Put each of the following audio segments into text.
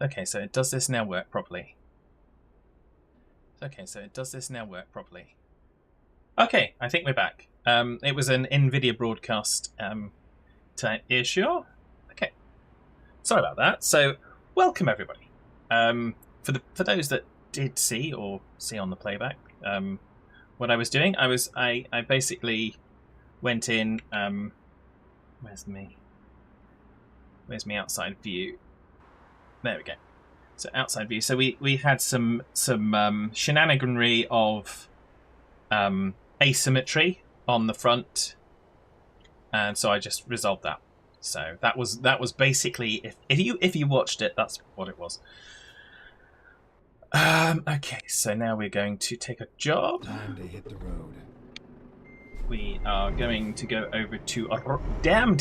Okay, so does this now work properly? Okay, so does this now work properly? Okay, I think we're back. It was an NVIDIA broadcast type issue. Okay, sorry about that. So, welcome everybody. For those that did see or see on the playback, what I was doing, I basically went in. Where's me outside view? There we go. So outside view. So we had some shenaniganry of asymmetry on the front, and so I just resolved that. So that was basically, if you watched it, that's what it was. Okay, so now we're going to take a job. Time to hit the road. We are going to go over to Rotterdam.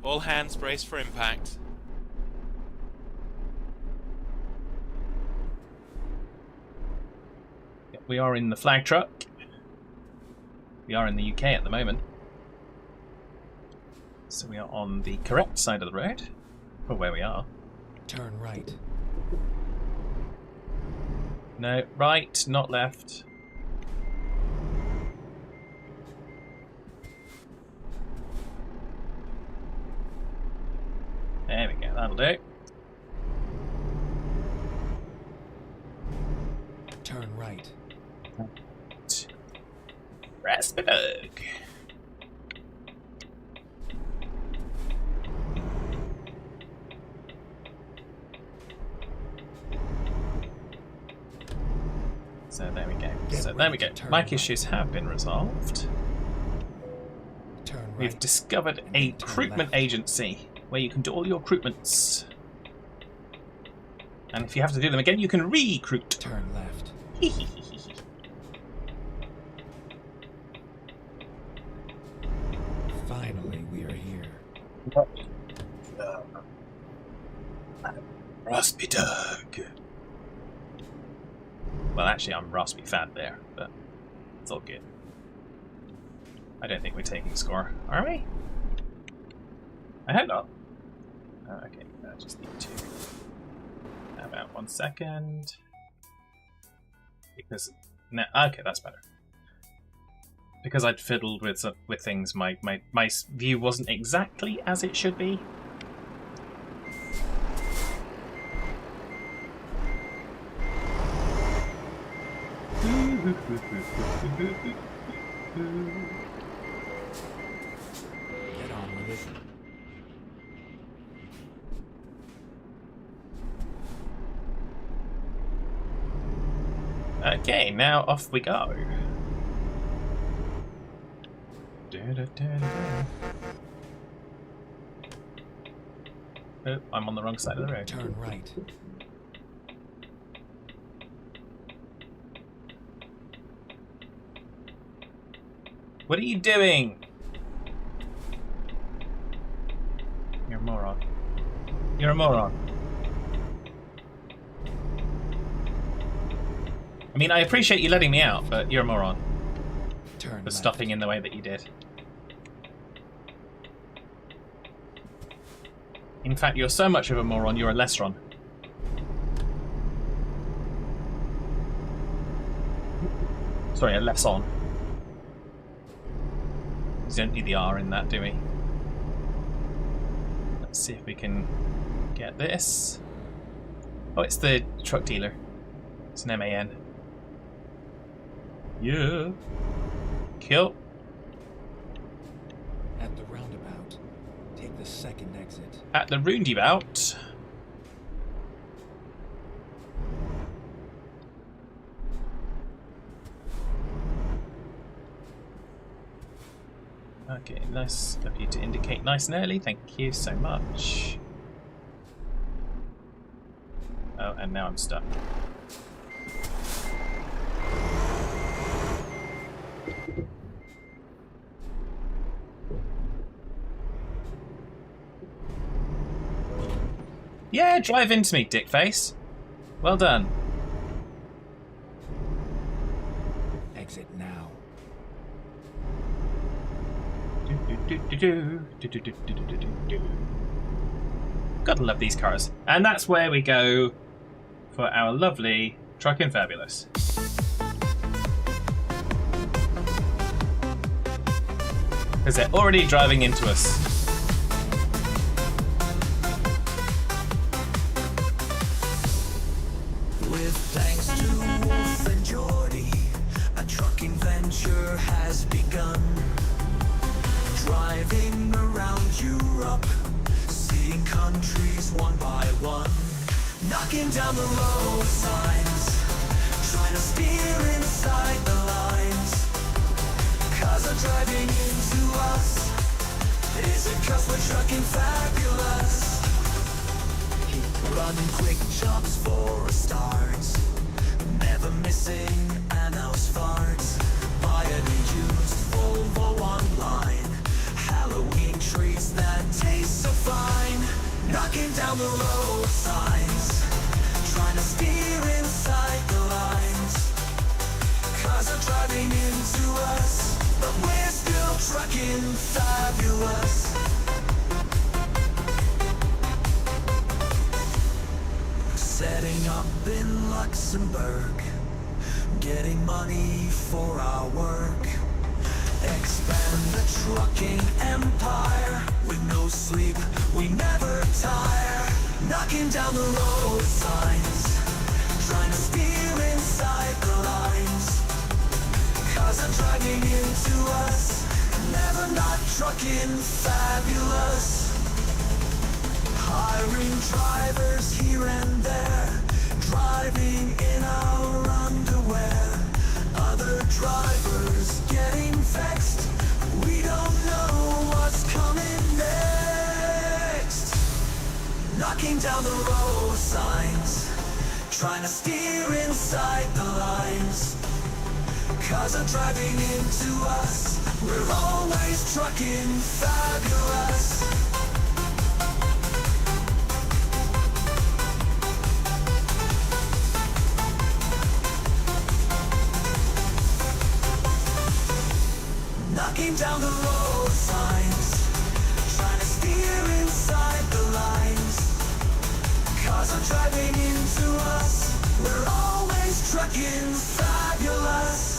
All hands brace for impact. We are in the flag truck. We are in the UK at the moment. So we are on the correct side of the road, or where we are. Turn right. No, right, not left. There we go, that'll do. Turn right. Raspberg. So there we go. Mic issues have been resolved. Turn right. We've discovered a recruitment agency where you can do all your recruitments. And if you have to do them again, you can recruit. Turn left. Finally, we are here. Raspy Doug. Well, actually, I'm Raspy Fad there, but it's all good. I don't think we're taking score, are we? I hope not. Okay, I just need to. About 1 second. Because no, okay, that's better. Because I'd fiddled with things, my view wasn't exactly as it should be. Get on with it. Okay, now off we go. Oh, I'm on the wrong side of the road. Turn right. What are you doing? You're a moron. You're a moron. I mean, I appreciate you letting me out, but you're a moron. Turn For stopping in the way that you did. In fact, you're so much of a moron, you're a lesron. Sorry, a lesson. We don't need the R in that, do we? Let's see if we can get this. Oh, it's the truck dealer. It's an MAN. Yeah. Kill. At the roundabout, take the second exit. At the roundabout. Okay, nice of you to indicate nice and early. Thank you so much. Oh, and now I'm stuck. Yeah, drive into me, dickface. Well done. Exit now. Gotta love these cars. And that's where we go for our lovely Truckin' Fabulous. Because they're already driving into us. With thanks to Wolf and Geordie, a trucking venture has begun. Driving around Europe, seeing countries one by one, knocking down the road signs, trying to steer inside the lines. Cars are driving into us. Is it 'cause we're trucking fabulous? Running quick jobs for a start, never missing an hour's fart. Buy any used Volvo online, Halloween treats that taste so fine. Knocking down the road signs, trying to steer inside the lines. Cars are driving into us, but we're still trucking fabulous. Setting up in Luxembourg, getting money for our work. Expand the trucking empire, with no sleep, we never tire. Knocking down the road signs, trying to steer inside the lines. Cars are driving into us, never not trucking fabulous. Hiring drivers here and there, driving in our underwear. Other drivers getting vexed, we don't know what's coming next. Knocking down the road signs, trying to steer inside the lines. Cars are driving into us, we're always trucking fabulous. Knocking down the road signs, trying to steer inside the lines. Cars are driving into us, we're always trucking fabulous.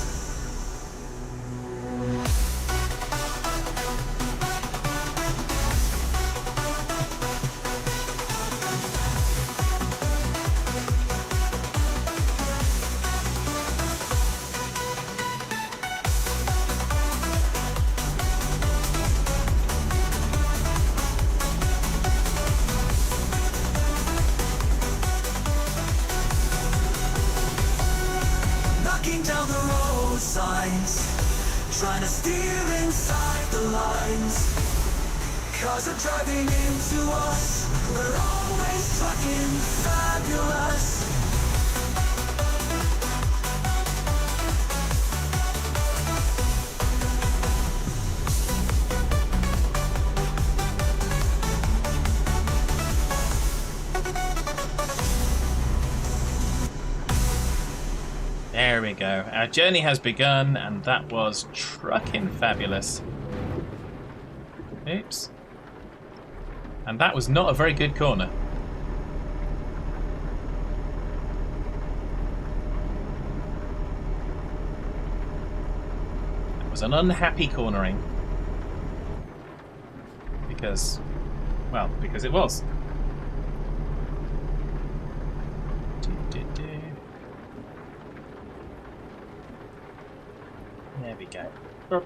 Knocking down the road signs, trying to steer inside the lines. Cars are driving into us, we're always trucking fabulous. There we go. Our journey has begun, and that was Truckin' Fabulous. Oops. And that was not a very good corner. It was an unhappy cornering. Because it was. There we go. That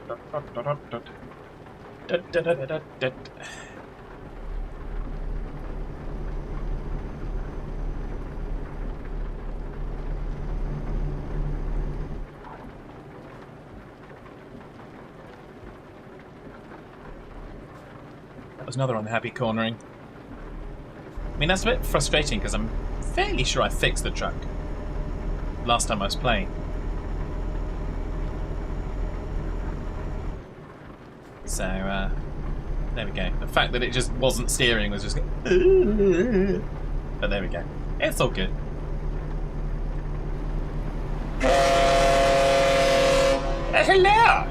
was another unhappy cornering. I mean, that's a bit frustrating because I'm fairly sure I fixed the truck last time I was playing. So, there we go. The fact that it just wasn't steering was just... but there we go. It's all good. Hello!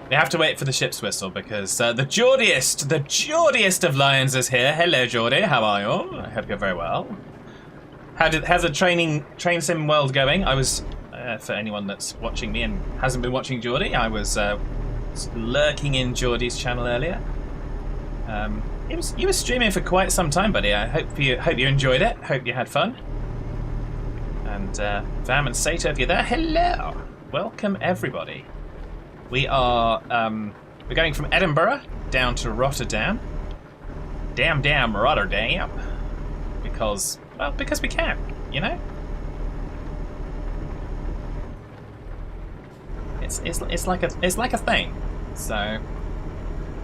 We have to wait for the ship's whistle because the Geordiest of lions is here. Hello, Geordie. How are you? I hope you're very well. How's the train sim world going? I was, for anyone that's watching me and hasn't been watching Geordie, I was lurking in Geordie's channel earlier. You were streaming for quite some time, buddy. I hope you enjoyed it. Hope you had fun. And Vam and Sato, if you're there, hello. Welcome everybody. We are we're going from Edinburgh down to Rotterdam. Damn Rotterdam. Because we can, you know? It's like a thing. So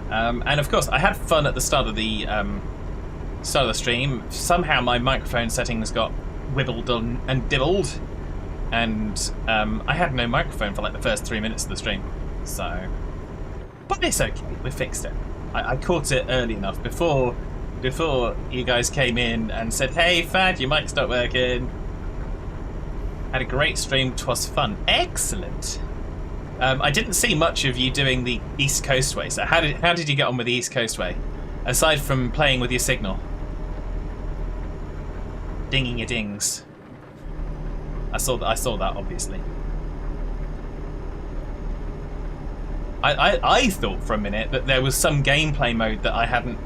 and of course I had fun at the start of the stream. Somehow my microphone settings got wibbled and dibbled, and I had no microphone for like the first 3 minutes of the stream. So, but it's okay. We fixed it. I caught it early enough before you guys came in and said, "Hey, Fad, your mic's not working." Had a great stream. 'Twas fun. Excellent. I didn't see much of you doing the East Coast Way. So how did you get on with the East Coast Way, aside from playing with your signal, dinging your dings? I saw that obviously. I thought for a minute that there was some gameplay mode that I hadn't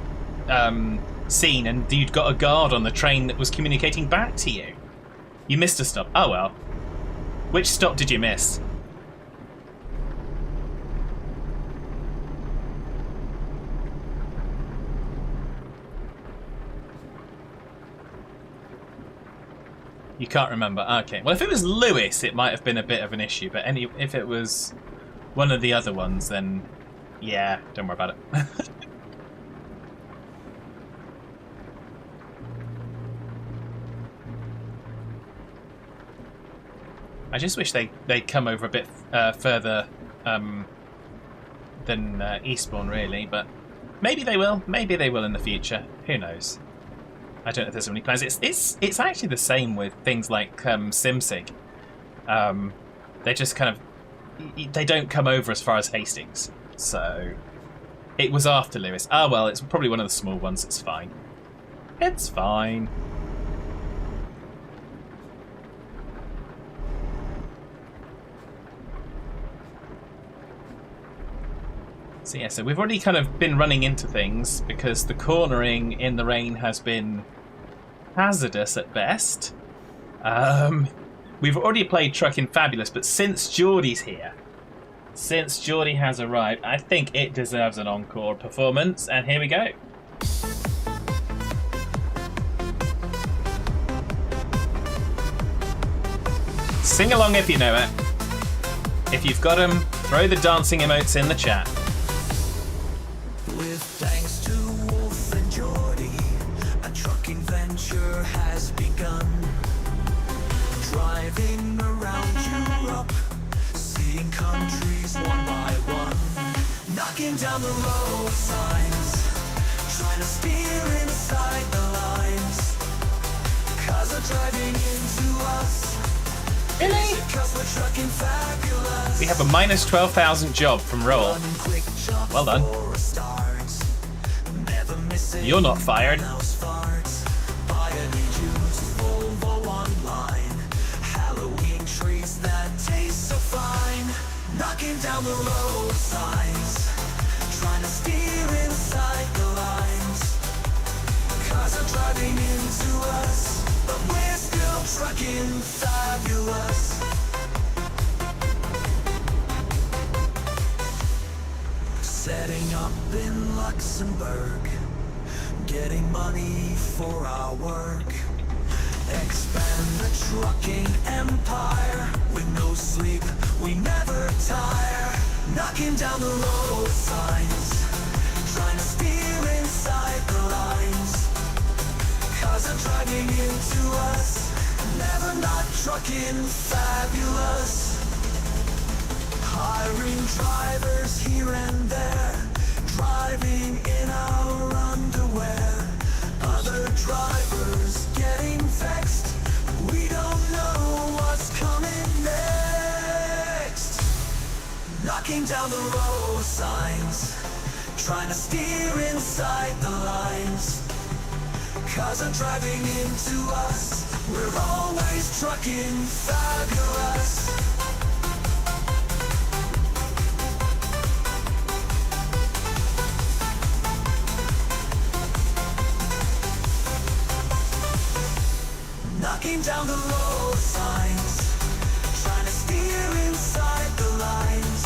seen, and you'd got a guard on the train that was communicating back to you. You missed a stop. Oh well. Which stop did you miss? You can't remember. Okay. Well, if it was Lewis, it might have been a bit of an issue. But if it was one of the other ones, then yeah, don't worry about it. I just wish they'd come over a bit further than Eastbourne, really. But maybe they will. Maybe they will in the future. Who knows? I don't know if there's any plans. It's actually the same with things like SimSig. They just kind of they don't come over as far as Hastings. So it was after Lewis. Ah well, it's probably one of the small ones. It's fine. It's fine. So yeah, so we've already kind of been running into things because the cornering in the rain has been hazardous at best. We've already played Truckin' Fabulous, but since Geordie's here, since Geordie has arrived, I think it deserves an encore performance, and here we go. Sing along if you know it. If you've got them, throw the dancing emotes in the chat. With thanks to Wolf and Geordie, a trucking venture has begun. Driving around Europe, seeing countries one by one, knocking down the road signs, trying to steer inside the lines. Cars are driving into us. Really? Because we're trucking fabulous. We have a minus 12,000 job from Roll. Well done. You're not fired. Knocking down the road signs, trying to steer inside the lines. Cars are driving into us, but we're still trucking fabulous. Setting up in Luxembourg, getting money for our work. Expand the trucking empire with no sleep, we never tire. Knocking down the road signs, trying to steer inside the lines. Cars are driving into us, never not trucking fabulous. Hiring drivers here and there, driving in our underwear. Other drivers getting vexed. We don't know what's coming next. Knocking down the road signs, trying to steer inside the lines. Cars are driving into us. We're always trucking fabulous. Knocking down the road signs, trying to steer inside the lines.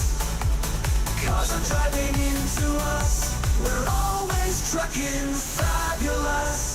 Cars are driving into us. We're always trucking fabulous.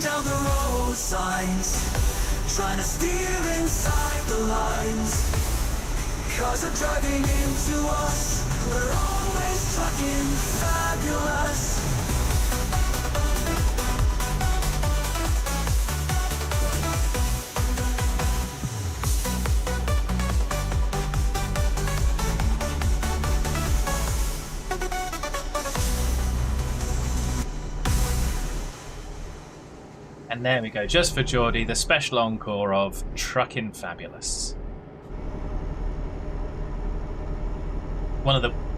Down the road signs, trying to steer inside the lines. Cars are driving into us. We're always trucking fabulous. And there we go, just for Geordie, the special encore of Truckin' Fabulous.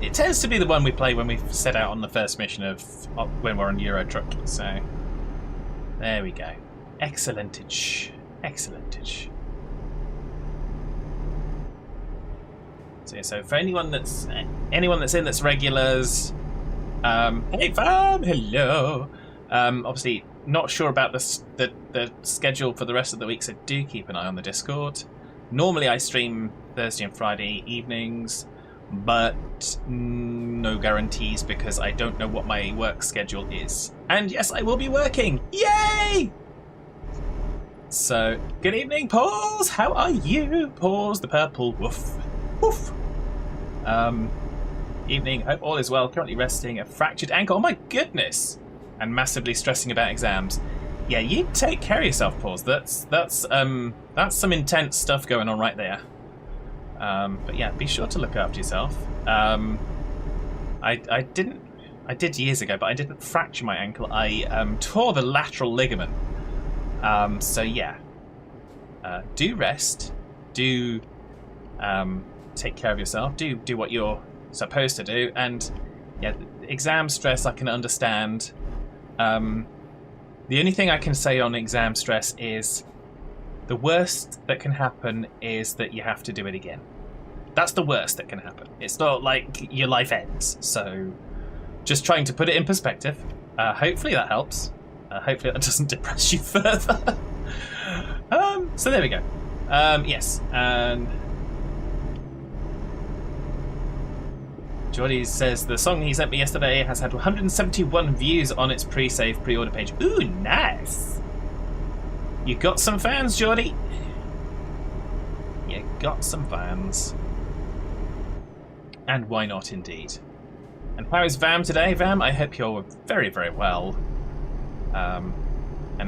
It tends to be the one we play when we set out on the first mission of when we're on Euro Truck. So there we go. Excellentage. Excellentage. So for anyone that's in that's regulars, hey fam, hello. Obviously not sure about the schedule for the rest of the week, so do keep an eye on the Discord. Normally I stream Thursday and Friday evenings, but no guarantees because I don't know what my work schedule is. And yes, I will be working! Yay! So, good evening, Paws! How are you? Paws the purple woof. Woof! Evening, hope all is well. Currently resting a fractured ankle. Oh my goodness! And massively stressing about exams. Yeah, you take care of yourself, Paws. That's some intense stuff going on right there. But yeah, be sure to look after yourself. I did years ago, but I didn't fracture my ankle. I tore the lateral ligament. So yeah, do rest. Do take care of yourself. Do what you're supposed to do. And yeah, exam stress I can understand. The only thing I can say on exam stress is the worst that can happen is that you have to do it again. That's the worst that can happen. It's not like your life ends. So just trying to put it in perspective. Hopefully that helps. Hopefully that doesn't depress you further. So there we go. Yes, and Geordie says the song he sent me yesterday has had 171 views on its pre-save pre-order page. Ooh, nice! You got some fans, Geordie. You got some fans. And why not, indeed. And how is Vam today? Vam, I hope you're very, very well. And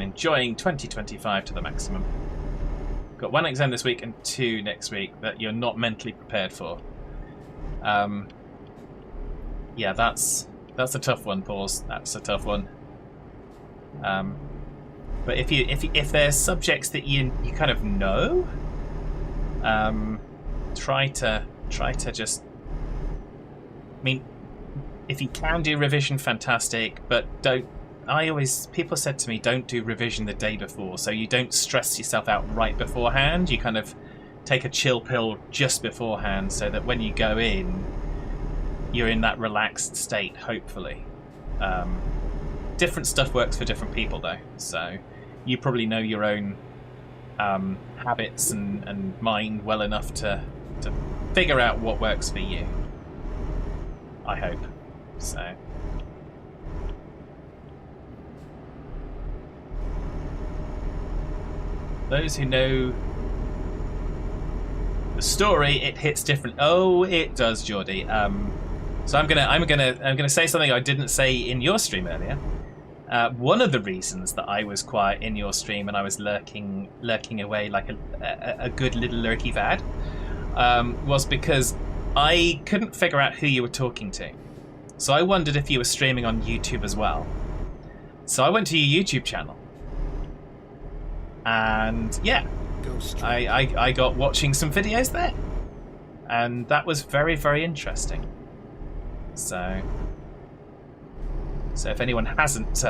enjoying 2025 to the maximum. Got 1 exam this week and 2 next week that you're not mentally prepared for. Yeah, that's a tough one, Paws. That's a tough one. But if there's subjects that you kind of know, try to just. I mean, if you can do revision, fantastic. But don't. People said to me, don't do revision the day before, so you don't stress yourself out right beforehand. You kind of take a chill pill just beforehand, so that when you go in, you're in that relaxed state, hopefully. Different stuff works for different people, though, so you probably know your own habits and mind well enough to figure out what works for you. I hope. So, those who know the story, it hits different. Oh, it does, Geordie. So I'm gonna say something I didn't say in your stream earlier. One of the reasons that I was quiet in your stream and I was lurking away like a good little lurky vad was because I couldn't figure out who you were talking to. So I wondered if you were streaming on YouTube as well. So I went to your YouTube channel. And yeah, I got watching some videos there. And that was very, very interesting. So if anyone hasn't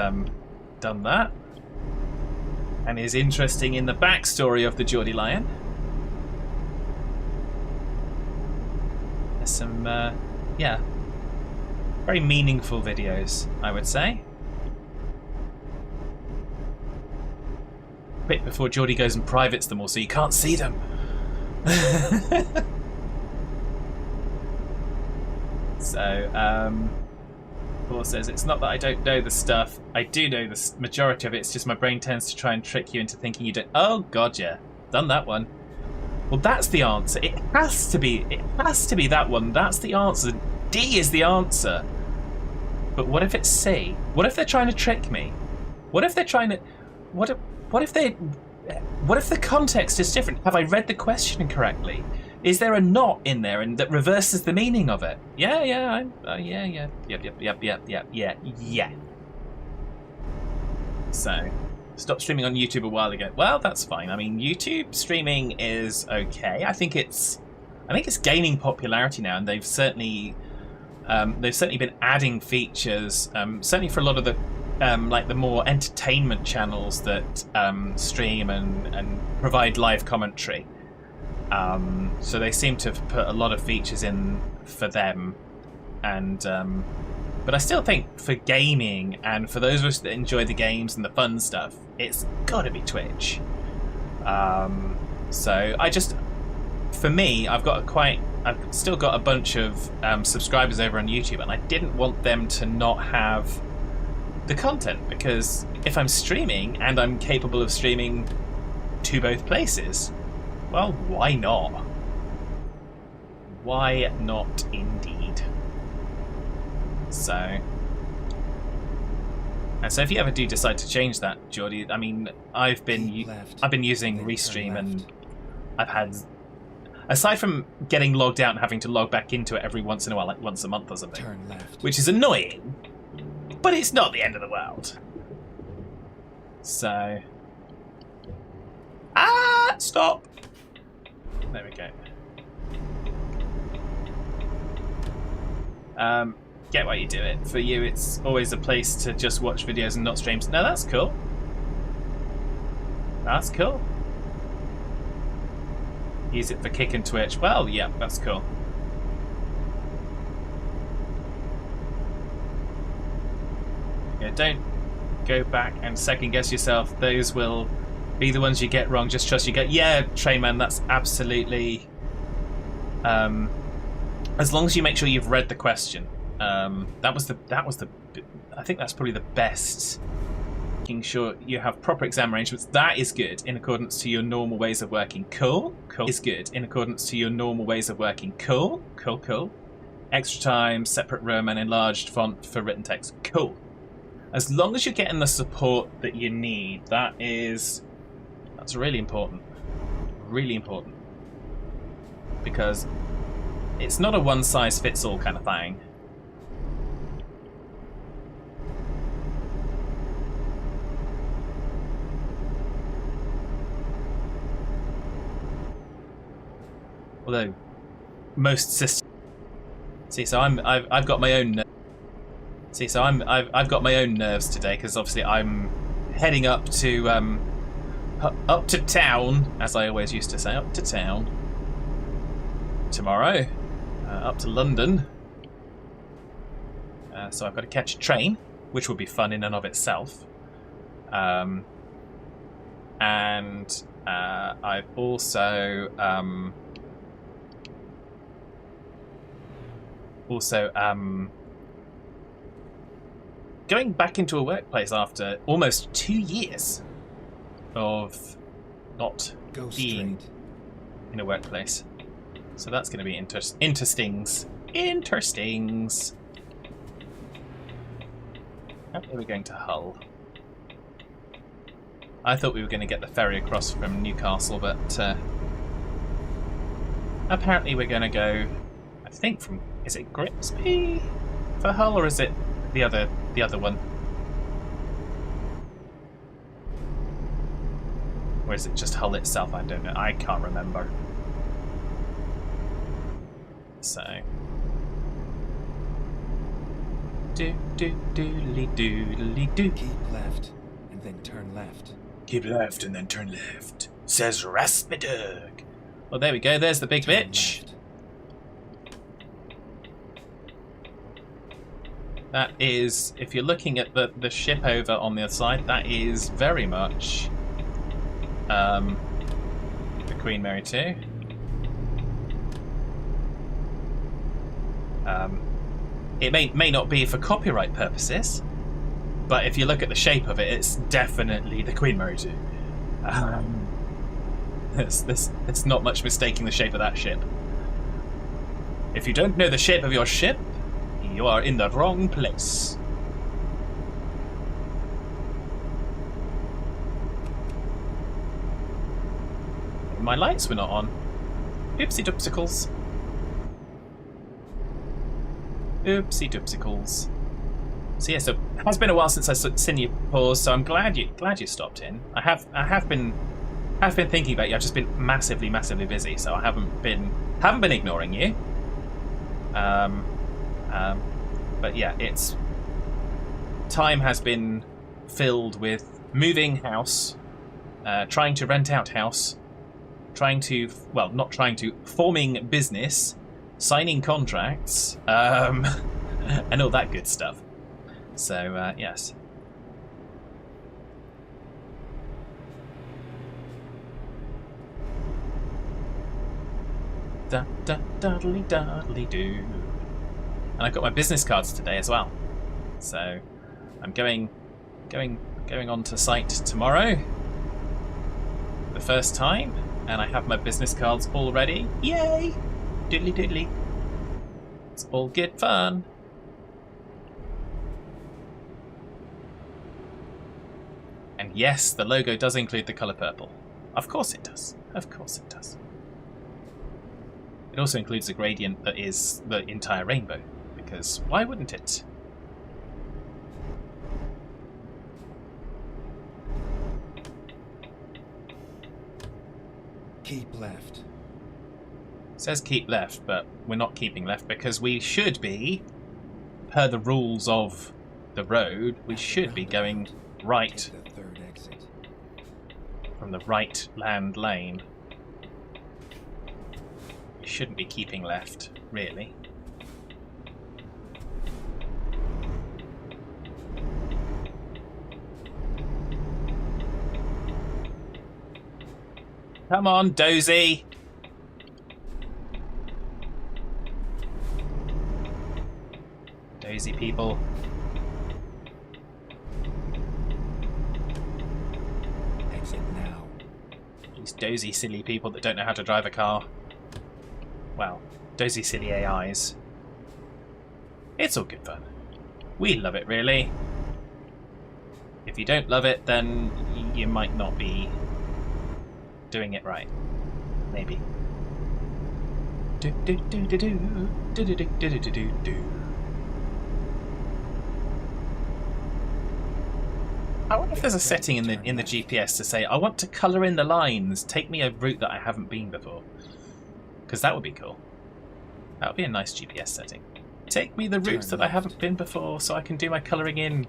done that and is interested in the backstory of the Geordie Lion, there's some, yeah, very meaningful videos, I would say. Bit before Geordie goes and privates them all so you can't see them. So, Paul says, it's not that I don't know the stuff. I do know the majority of it. It's just my brain tends to try and trick you into thinking you don't. Oh, God, yeah. Done that one. Well, that's the answer. It has to be that one. That's the answer. D is the answer. But what if it's C? What if they're trying to trick me? What if they're trying to... What if the context is different? Have I read the question incorrectly? Is there a not in there and that reverses the meaning of it? Yeah. Yep. So, stopped streaming on YouTube a while ago. Well, that's fine. I mean, YouTube streaming is okay. I think it's gaining popularity now, and they've certainly been adding features. Certainly for a lot of the like the more entertainment channels that stream and provide live commentary. So they seem to have put a lot of features in for them, and but I still think for gaming and for those of us that enjoy the games and the fun stuff, it's got to be Twitch. So for me, I've still got a bunch of subscribers over on YouTube, and I didn't want them to not have the content, because if I'm streaming and I'm capable of streaming to both places, well, why not? Why not indeed? So if you ever do decide to change that, Geordie, I mean, I've been using Restream, and I've had, aside from getting logged out and having to log back into it every once in a while, like once a month or something, which is annoying, but it's not the end of the world. So stop. There we go. Get why you do it. For you, it's always a place to just watch videos and not streams. No, that's cool. That's cool. Use it for Kick and Twitch. Well, yeah, that's cool. Yeah, don't go back and second guess yourself. Those will be the ones you get wrong. Just trust you get. Yeah, Trayman, that's absolutely. As long as you make sure you've read the question. That was the. I think that's probably the best. Making sure you have proper exam arrangements. That is good in accordance to your normal ways of working. Cool. Is good in accordance to your normal ways of working. Cool. Extra time, separate room, and enlarged font for written text. Cool. As long as you're getting the support that you need, that's really important. Really important. Because it's not a one-size-fits-all kind of thing. Although most systems, so I've got my own. I've got my own nerves today, because obviously I'm heading up to town, as I always used to say, up to town tomorrow, up to London. So I've got to catch a train, which will be fun in and of itself. And I've also going back into a workplace after almost 2 years of not Go being straight. in a workplace. So that's going to be interstings. Interstings. How are we going to Hull? I thought we were going to get the ferry across from Newcastle, but apparently we're going to go, I think from, is it Grimsby for Hull, or is it the other one? Or is it just Hull itself? I don't know. I can't remember. So do. Keep left, and then turn left. Keep left and then turn left, says Raspadug. Well, there we go. There's the big Turn bitch. left. That is, if you're looking at the ship over on the other side, that is very much the Queen Mary 2. It may not be for copyright purposes, but if you look at the shape of it, it's definitely the Queen Mary 2. It's not much mistaking the shape of that ship. If you don't know the shape of your ship, you are in the wrong place. My lights were not on. Oopsie doopsicles. Oopsie doopsicles. So yeah, so it has been a while since I've seen you pause, so I'm glad you stopped in. I have been thinking about you. I've just been massively busy, so I haven't been ignoring you. But yeah, time has been filled with moving house, trying to rent out house, forming business, signing contracts, and all that good stuff. So yes. Doddly-doddly-doo. And I got my business cards today as well. So I'm going on to site tomorrow. The first time, and I have my business cards all ready. Yay! Diddly diddly. It's all good fun. And yes, the logo does include the colour purple. Of course it does. Of course it does. It also includes a gradient that is the entire rainbow, because why wouldn't it? Keep left. It says keep left, but we're not keeping left because we should be, per the rules of the road, we should be going right Take the third exit. from the right land lane. We shouldn't be keeping left, really. Come on, Dozy! Dozy people. Exit now. These dozy silly people that don't know how to drive a car. Well, dozy silly AIs. It's all good fun. We love it, really. If you don't love it, then you might not be doing it right. Maybe. Do do do do do do do do do do do do. I wonder if there's a setting in the GPS to say I want to colour in the lines. Take me a route that I haven't been before, because that would be cool. That would be a nice GPS setting. Take me the routes that I haven't been before, so I can do my colouring in.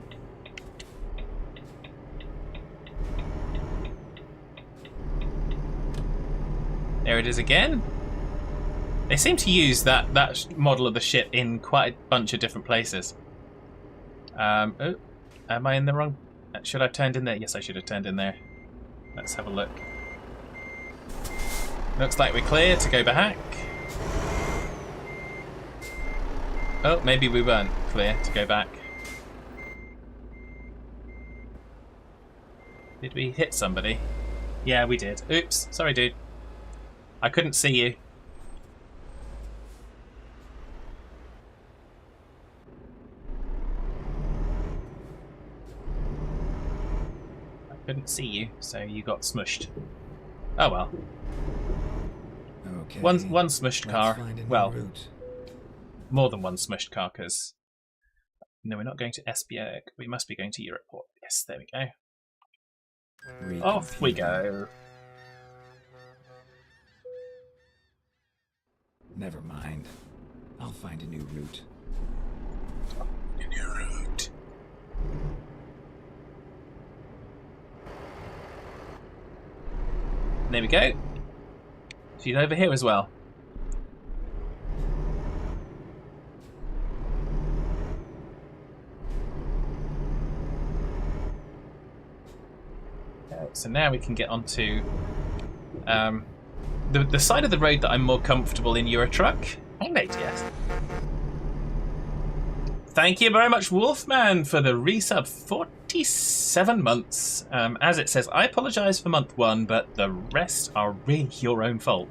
There it is again. They seem to use that model of the ship in quite a bunch of different places. Oh, am I in the wrong? Should I have turned in there? Yes, I should have turned in there. Let's have a look. Looks like we're clear to go back. Oh, maybe we weren't clear to go back. Did we hit somebody? Yeah, we did. Oops. Sorry, dude. I couldn't see you. I couldn't see you, so you got smushed. Oh well. Okay. One smushed let's car. find a new Well, route. more than one smushed car, because... No, we're not going to Esbjerg. We must be going to Europort. Yes, there we go. Off we go. Never mind. I'll find a new route. A new route. There we go. She's over here as well. So now we can get onto the side of the road that I'm more comfortable in Eurotruck. Hey mate, yes. Thank you very much, Wolfman, for the resub. 47 months. As it says, I apologise for month 1, but the rest are really your own fault.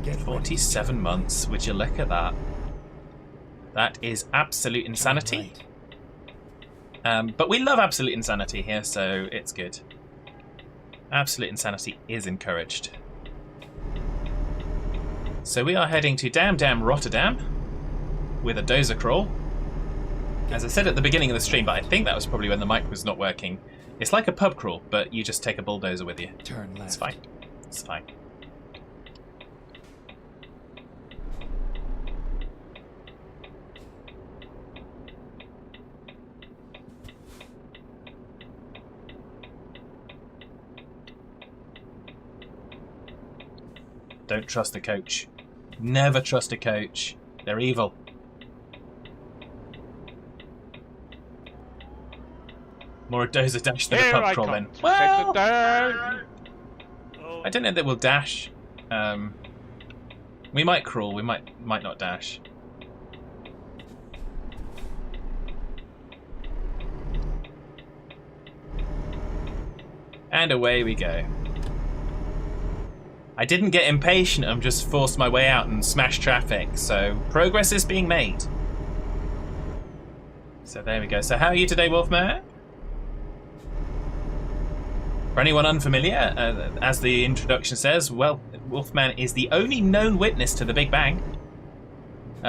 47 months. Would you look at that? That is absolute insanity. But we love absolute insanity here, so it's good. Absolute insanity is encouraged. So we are heading to Damn Rotterdam with a dozer crawl. As I said at the beginning of the stream, but I think that was probably when the mic was not working. It's like a pub crawl, but you just take a bulldozer with you. Turn left. It's fine. It's fine. Don't trust a coach. Never trust a coach. They're evil. More a dozer dash than a pub crawl then. Well, I don't know that we'll dash. We might crawl. We might not dash. And away we go. I didn't get impatient, I'm just forced my way out and smashed traffic, so progress is being made. So there we go. So how are you today, Wolfman? For anyone unfamiliar, as the introduction says, well, Wolfman is the only known witness to the Big Bang.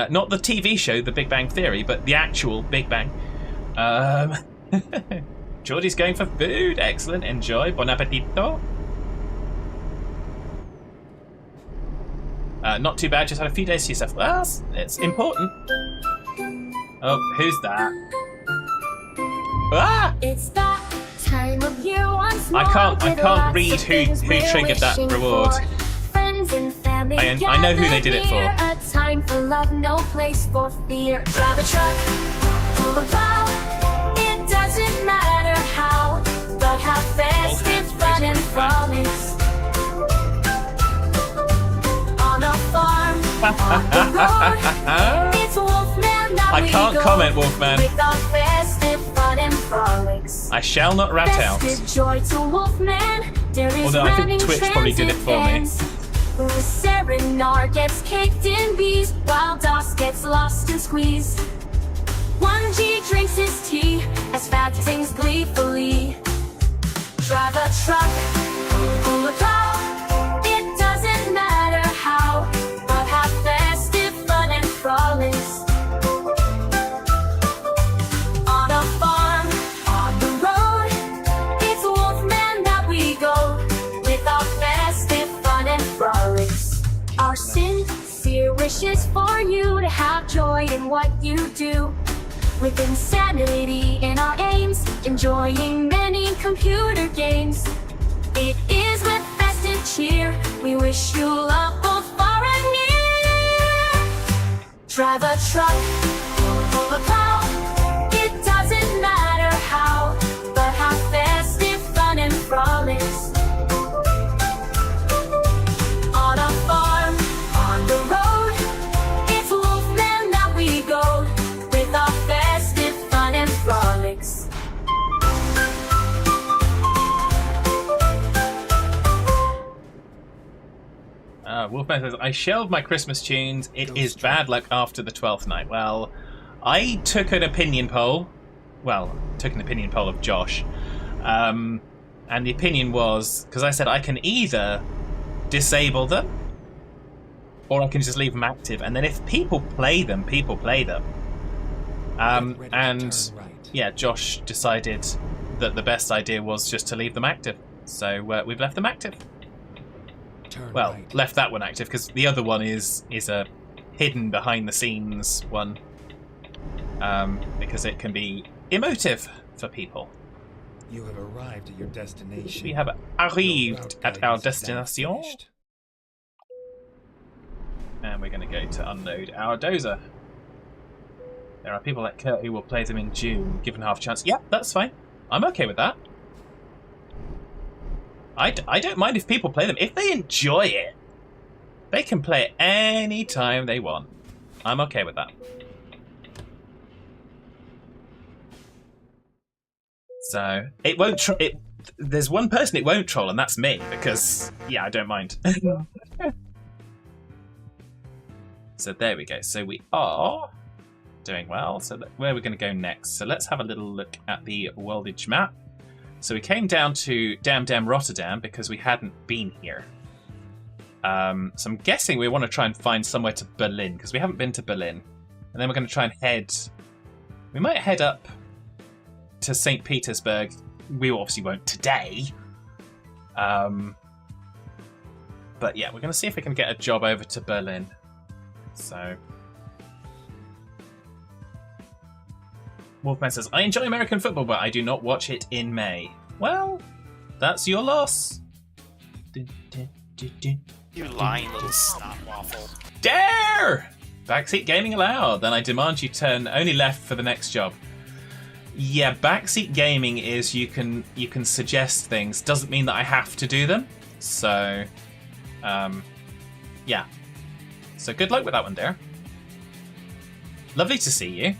Not the TV show, The Big Bang Theory, but the actual Big Bang. Geordie's going for food. Excellent. Enjoy. Bon appetito. Not too bad, just had a few days to yourself. Well, it's important. Oh, who's that? Ah! It's that time of year once more. I can't read who triggered that reward. Friends and family I know who they did it for. A time for love, no place for fear. Drive a truck, pull a plow. It doesn't matter how, but how fast it's fun and frolics. On the road, it's Wolfman that I can't comment, Wolfman. With our festive fun and frolics. I shall not rat out. Festive joy to Wolfman. There is Although I think running Twitch probably did it for me. The Serenar gets caked in bees, while Dos gets lost and squeezed. 1G drinks his tea as Fat sings gleefully. Drive a truck, pull a plow. It doesn't matter how, but have festive fun and frolics. On a farm, on the road, it's Wolfman that we go, with our festive fun and frolics. Our sincere wishes for you to have joy in what you do, with insanity in our aims, enjoying many computer games. It is with festive cheer we wish you love both far and near. Drive a truck, pull a plow. It doesn't matter how, but have festive fun and frolics. On a farm, on the road, it's Wolfman that we go, with our festive fun and frolics. Wolfman says, I shelved my Christmas tunes. It Ghost is Train. bad luck after the 12th night. Well, I took an opinion poll. Well, took an opinion poll of Josh. And the opinion was, because I said I can either disable them, or I can just leave them active. And then if people play them, people play them. Get ready to And turn right. yeah, Josh decided that the best idea was just to leave them active. So we've left them active. Turn Well, right. left that one active because the other one is a hidden behind the scenes one, because it can be emotive for people. You have arrived at your destination. We have Your arrived route at our guidance is now destination, finished. and we're going to go to unload our dozer. There are people like Kurt who will play them in June, given half a chance. Yeah, that's fine. I'm okay with that. I don't mind if people play them. If they enjoy it, they can play it any time they want. I'm okay with that. So, it won't... there's one person it won't troll, and that's me, because, yeah, I don't mind. So there we go. So we are doing well. So where are we going to go next? So let's have a little look at the worldage map. So we came down to Damn Rotterdam because we hadn't been here. So I'm guessing we want to try and find somewhere to Berlin because we haven't been to Berlin. And then we're going to try and head... We might head up to St. Petersburg. We obviously won't today. But yeah, we're going to see if we can get a job over to Berlin. So... Wolfman says, I enjoy American football, but I do not watch it in May. Well, that's your loss. You lying little snot waffle. Dare! Backseat gaming allowed. Then I demand you turn only left for the next job. Yeah, backseat gaming is you can suggest things. Doesn't mean that I have to do them. So, yeah. So good luck with that one, Dare. Lovely to see you.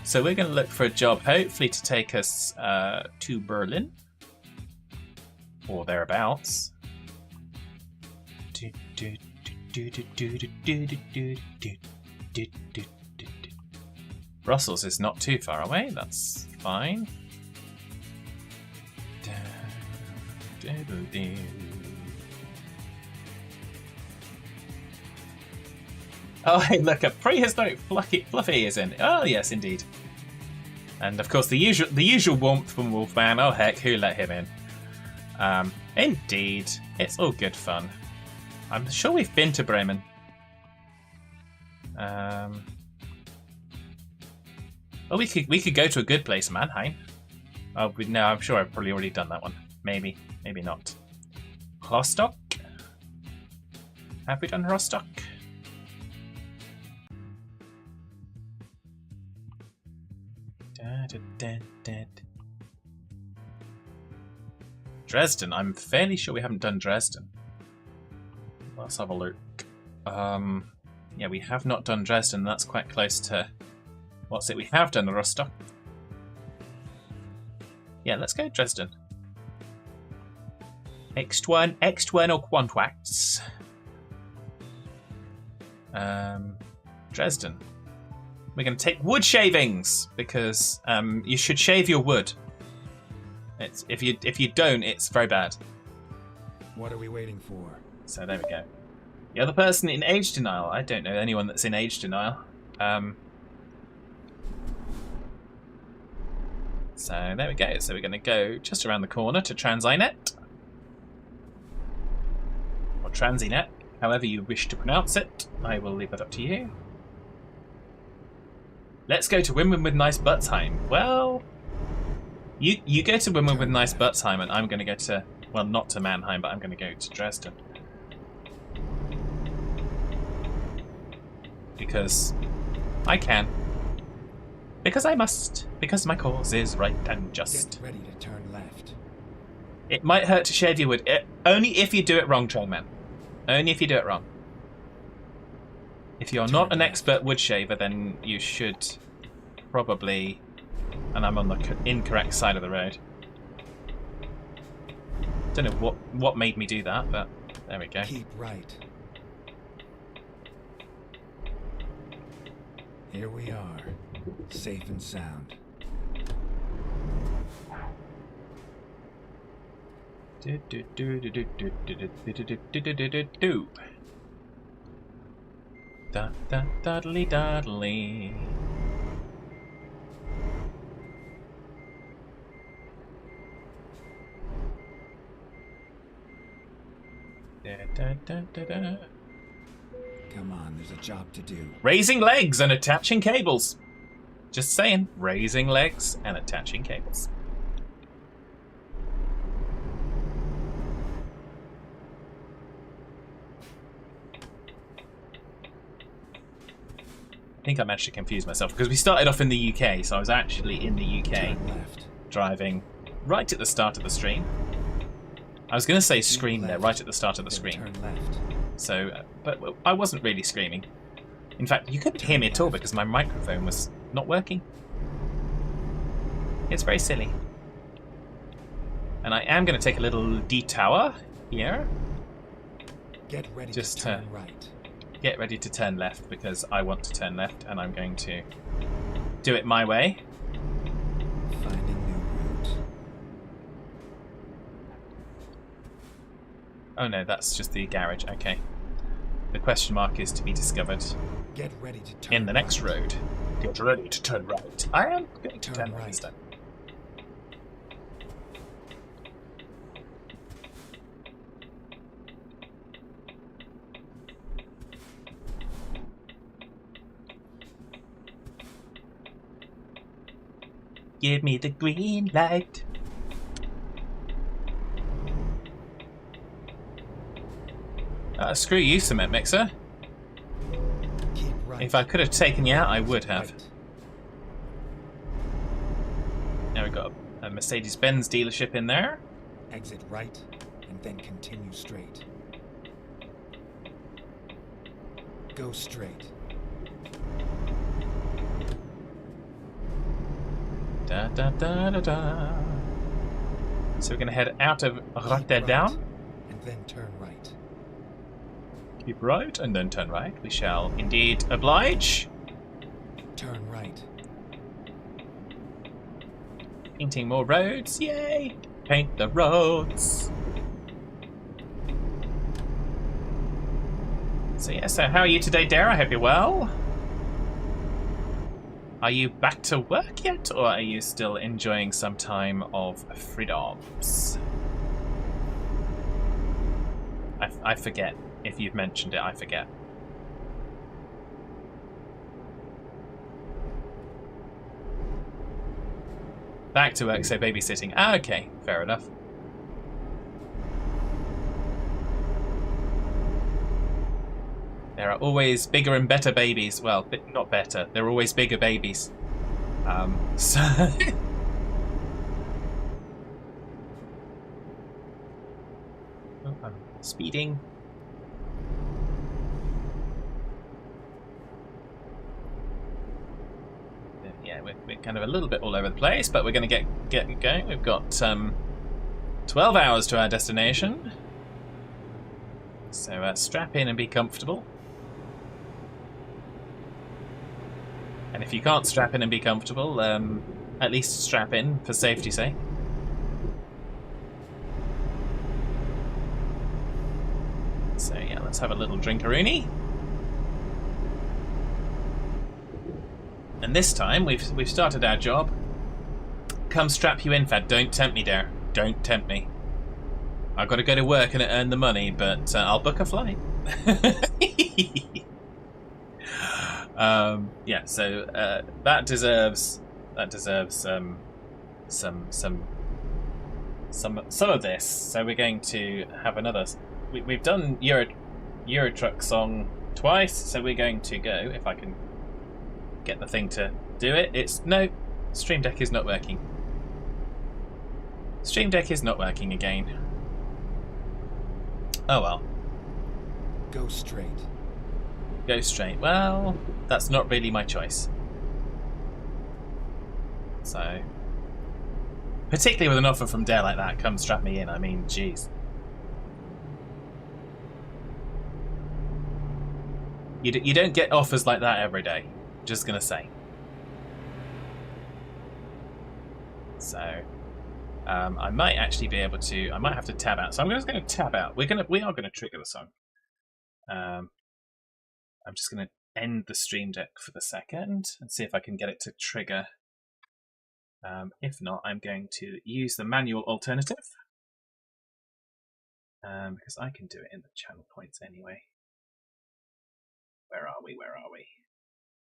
So we're going to look for a job, hopefully to take us to Berlin or thereabouts. Brussels is not too far away. That's fine. Oh, hey, look, a prehistoric Fluffy is in. Oh, yes, indeed. And, of course, the usual warmth from Wolfman. Oh, heck, who let him in? Indeed. It's all good fun. I'm sure we've been to Bremen. Well, we could go to a good place, Mannheim. Oh, no, I'm sure I've probably already done that one. Maybe, maybe not. Rostock? Have we done Rostock? Dresden. I'm fairly sure we haven't done Dresden. Let's have a look. Yeah, we have not done Dresden. That's quite close to... What's it? We have done the Rostock. Yeah, let's go Dresden. External contracts. Dresden. We're going to take wood shavings because you should shave your wood. It's if you don't, it's very bad. What are we waiting for? So there we go. The other person in age denial. I don't know anyone that's in age denial. So there we go. So we're going to go just around the corner to Transinet. Or Transinet, however you wish to pronounce it. I will leave that up to you. Let's go to Women with Nice Buttsheim. Well, you go to Women with Nice Buttsheim, and I'm going to go to, well, not to Mannheim, but I'm going to go to Dresden. Because I can. Because I must. Because my cause is right and just. Get ready to turn left. It might hurt to shave your wood. Only if you do it wrong, Trainman. Only if you do it wrong. If you're not an expert wood shaver, then you should probably... And I'm on the incorrect side of the road. Don't know what made me do that, but there we go. Keep right. Here we are, safe and sound. Da da daddly daddly. Da da da da da. Come on, there's a job to do. Raising legs and attaching cables. Just saying, raising legs and attaching cables. I think I managed to confuse myself because we started off in the UK, so I was actually in the UK Turn left. driving right at the start of the stream. I was going to say scream there, right at the start of the Then screen. turn left. So, but I wasn't really screaming. In fact, you couldn't hear me at all because my microphone was not working. It's very silly. And I am going to take a little detour here. Get ready Just to turn right. Get ready to turn left because I want to turn left and I'm going to do it my way. Finding new route. Oh no, that's just the garage. Okay. The question mark is to be discovered Get ready to turn in the next right. road. Get ready to turn right. I am going to Turn turn right right. this time. Give me the green light. Screw you, Cement Mixer. Keep right. If I could have taken you out, I would have. Right. Now we've got a Mercedes-Benz dealership in there. Exit right, and then continue straight. Go straight. Da da da da da. So we're going to head out of Rotterdam. And then turn right. Keep right and then turn right. We shall indeed oblige. Turn right. Painting more roads. Yay! Paint the roads. So yeah, so how are you today, Dare? I hope you're well. Are you back to work yet, or are you still enjoying some time of freedoms? I forget. If you've mentioned it, I forget. Back to work, so babysitting. Ah, okay, fair enough. There are always bigger and better babies. Well, not better. There are always bigger babies. So oh, I'm speeding. Yeah, we're kind of a little bit all over the place, but we're going to get going. We've got 12 hours to our destination. So strap in and be comfortable. And if you can't strap in and be comfortable, at least strap in for safety's sake. So yeah, let's have a little drinkaroonie. And this time we've started our job. Come strap you in, Fad. Don't tempt me, Dare. Don't tempt me. I've got to go to work and earn the money, but I'll book a flight. Yeah, so that deserves some of this. So we're going to have another. We've done Euro Truck song twice, so we're going to go, if I can get the thing to do it. It's no, Stream Deck is not working. Stream Deck is not working again. Oh well. Go straight. Go straight. Well, that's not really my choice. So Particularly with an offer from Dare like that, come strap me in. I mean, jeez. You don't get offers like that every day. Just gonna say. So, I might actually be able to. I might have to tab out. So I'm just going to tab out. We are going to trigger the song. I'm just going to end the stream deck for the second and see if I can get it to trigger. If not, I'm going to use the manual alternative because I can do it in the channel points anyway. Where are we? Where are we?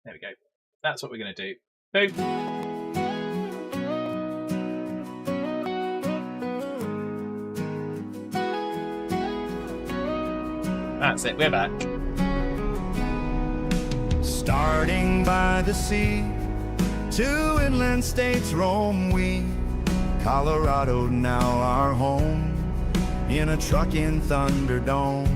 There we go. That's what we're going to do. Boom. That's it, we're back. Starting by the sea, 2 inland states roam we. Colorado now our home, in a trucking Thunderdome.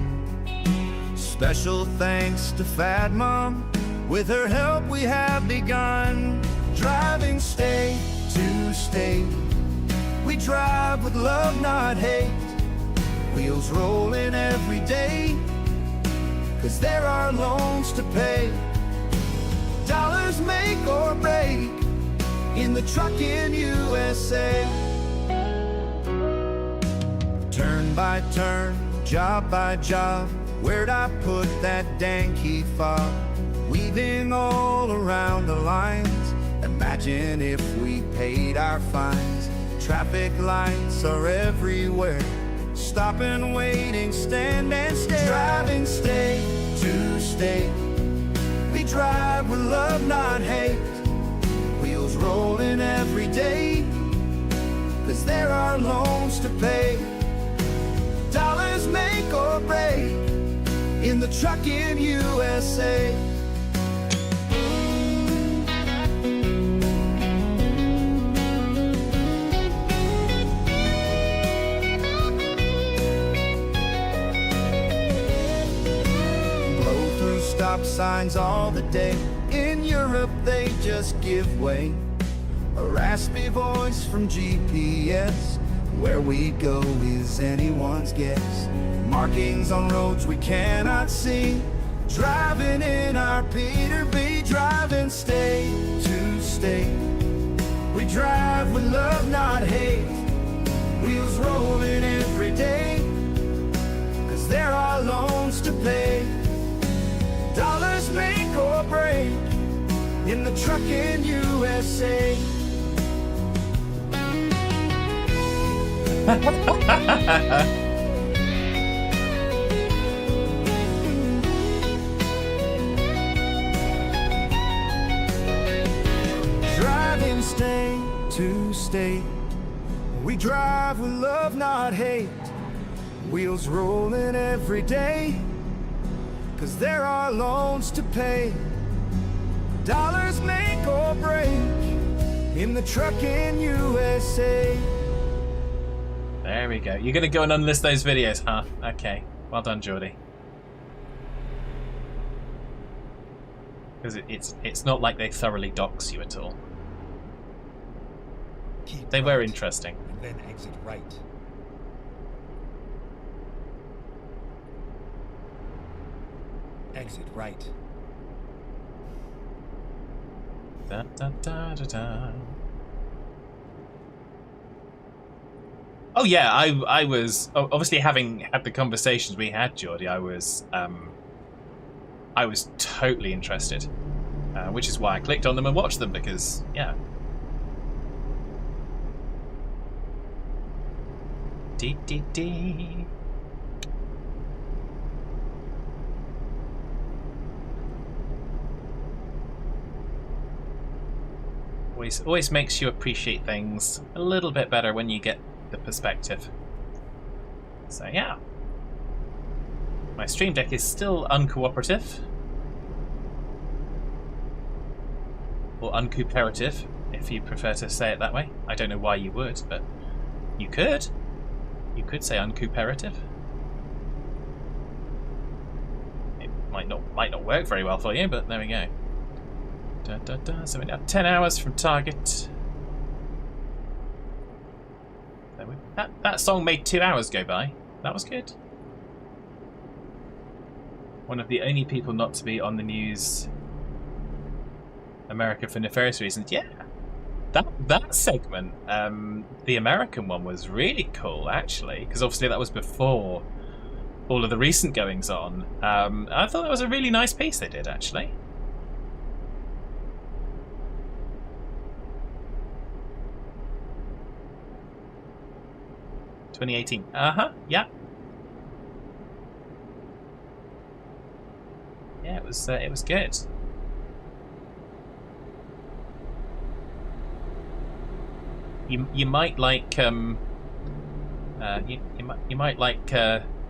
Special thanks to Fat Mom, with her help we have begun. Driving state to state, we drive with love, not hate. Wheels rolling every day, 'cause there are loans to pay. Dollars make or break in the trucking USA. Turn by turn, job by job, where'd I put that dang key fob? Weaving all around the lines, imagine if we paid our fines. Traffic lights are everywhere, stopping, waiting, stand and stay. Driving state to state, we drive with love, not hate. Wheels rolling every day, 'cause there are loans to pay. Dollars make or break in the trucking USA. Stop signs all the day. In Europe they just give way. A raspy voice from GPS, where we go is anyone's guess. Markings on roads we cannot see, driving in our Peterbilt. Driving state to state, we drive with love, not hate. Wheels rolling every day, 'cause there are loans to pay. Dollars make or break in the trucking USA. Driving state to state, we drive with love, not hate. Wheels rolling every day, 'cause there are loans to pay. Dollars make or break in the trucking USA. There we go. You're going to go and unlist those videos, huh? Okay. Well done, Geordie. Because it's not like they thoroughly dox you at all. Keep They right, were interesting. and then exit right. Exit right. Da, da, da, da, da. Oh yeah, I was obviously, having had the conversations we had, Geordie. I was totally interested, which is why I clicked on them and watched them, because yeah. Dee dee dee. Always makes you appreciate things a little bit better when you get the perspective. So yeah. My stream deck is still uncooperative. Or uncooperative, if you prefer to say it that way. I don't know why you would, but you could. You could say uncooperative. It might not work very well for you, but there we go. Da, da, da. So we have 10 hours from target. that song made 2 hours go by. That was good. One of the only people not to be on the news. America for nefarious reasons. Yeah, that segment, the American one, was really cool actually, because obviously that was before all of the recent goings on. I thought that was a really nice piece they did actually. (2018). Yeah. Yeah, it was good. You might like you might like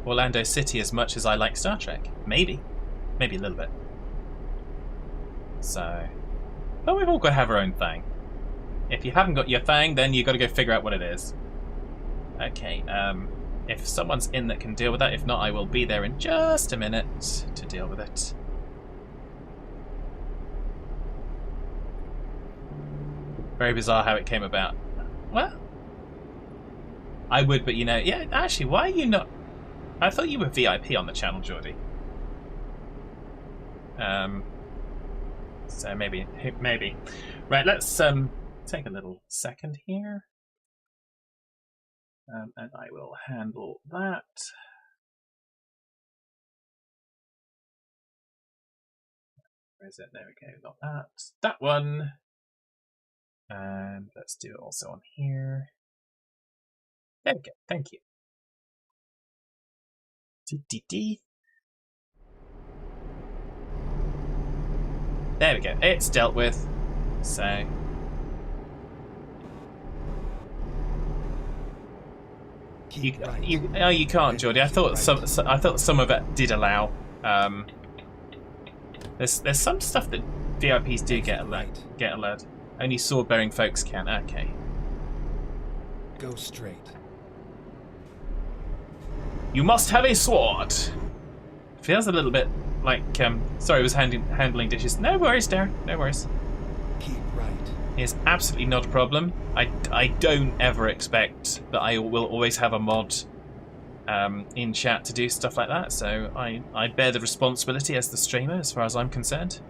Orlando City as much as I like Star Trek. Maybe a little bit. So, but we've all got to have our own thing. If you haven't got your thing, then you got to go figure out what it is. Okay. If someone's in that can deal with that, if not, I will be there in just a minute to deal with it. Very bizarre how it came about. Well, I would, but you know, yeah, actually, why are you not? I thought you were VIP on the channel, Geordie. So maybe. Right, let's take a little second here. And I will handle that. Where is it? There we go, got that. That one. And let's do it also on here. There we go, thank you. There we go, it's dealt with. So. You can't, Geordie. I thought some of it did allow. There's some stuff that VIPs do get allowed. Only sword-bearing folks can. Okay. Go straight. You must have a sword. Feels a little bit like sorry, I was handling dishes. No worries, Darren. No worries. Keep right. It's absolutely not a problem. I don't ever expect that I will always have a mod in chat to do stuff like that, so I bear the responsibility as the streamer as far as I'm concerned.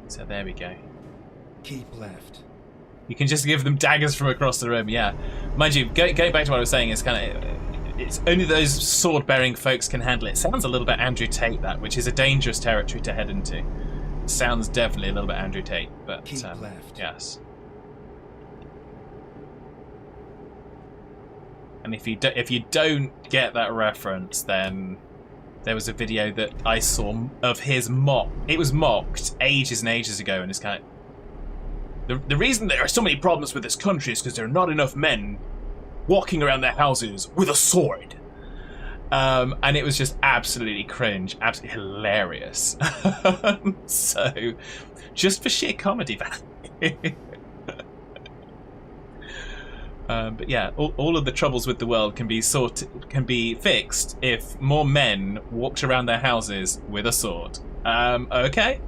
So there we go. Keep left. You can just give them daggers from across the room, yeah. Mind you, going back to what I was saying, is kind of, it's only those sword-bearing folks can handle it. Sounds a little bit Andrew Tate, that, which is a dangerous territory to head into. Sounds definitely a little bit Andrew Tate, but keep left. Yes. And if you don't get that reference, then there was a video that I saw of his mock. It was mocked ages and ages ago, and it's kind of the reason there are so many problems with this country is because there are not enough men walking around their houses with a sword. And it was just absolutely cringe, absolutely hilarious. So, just for sheer comedy value. But yeah, all of the troubles with the world can be fixed if more men walked around their houses with a sword. Okay.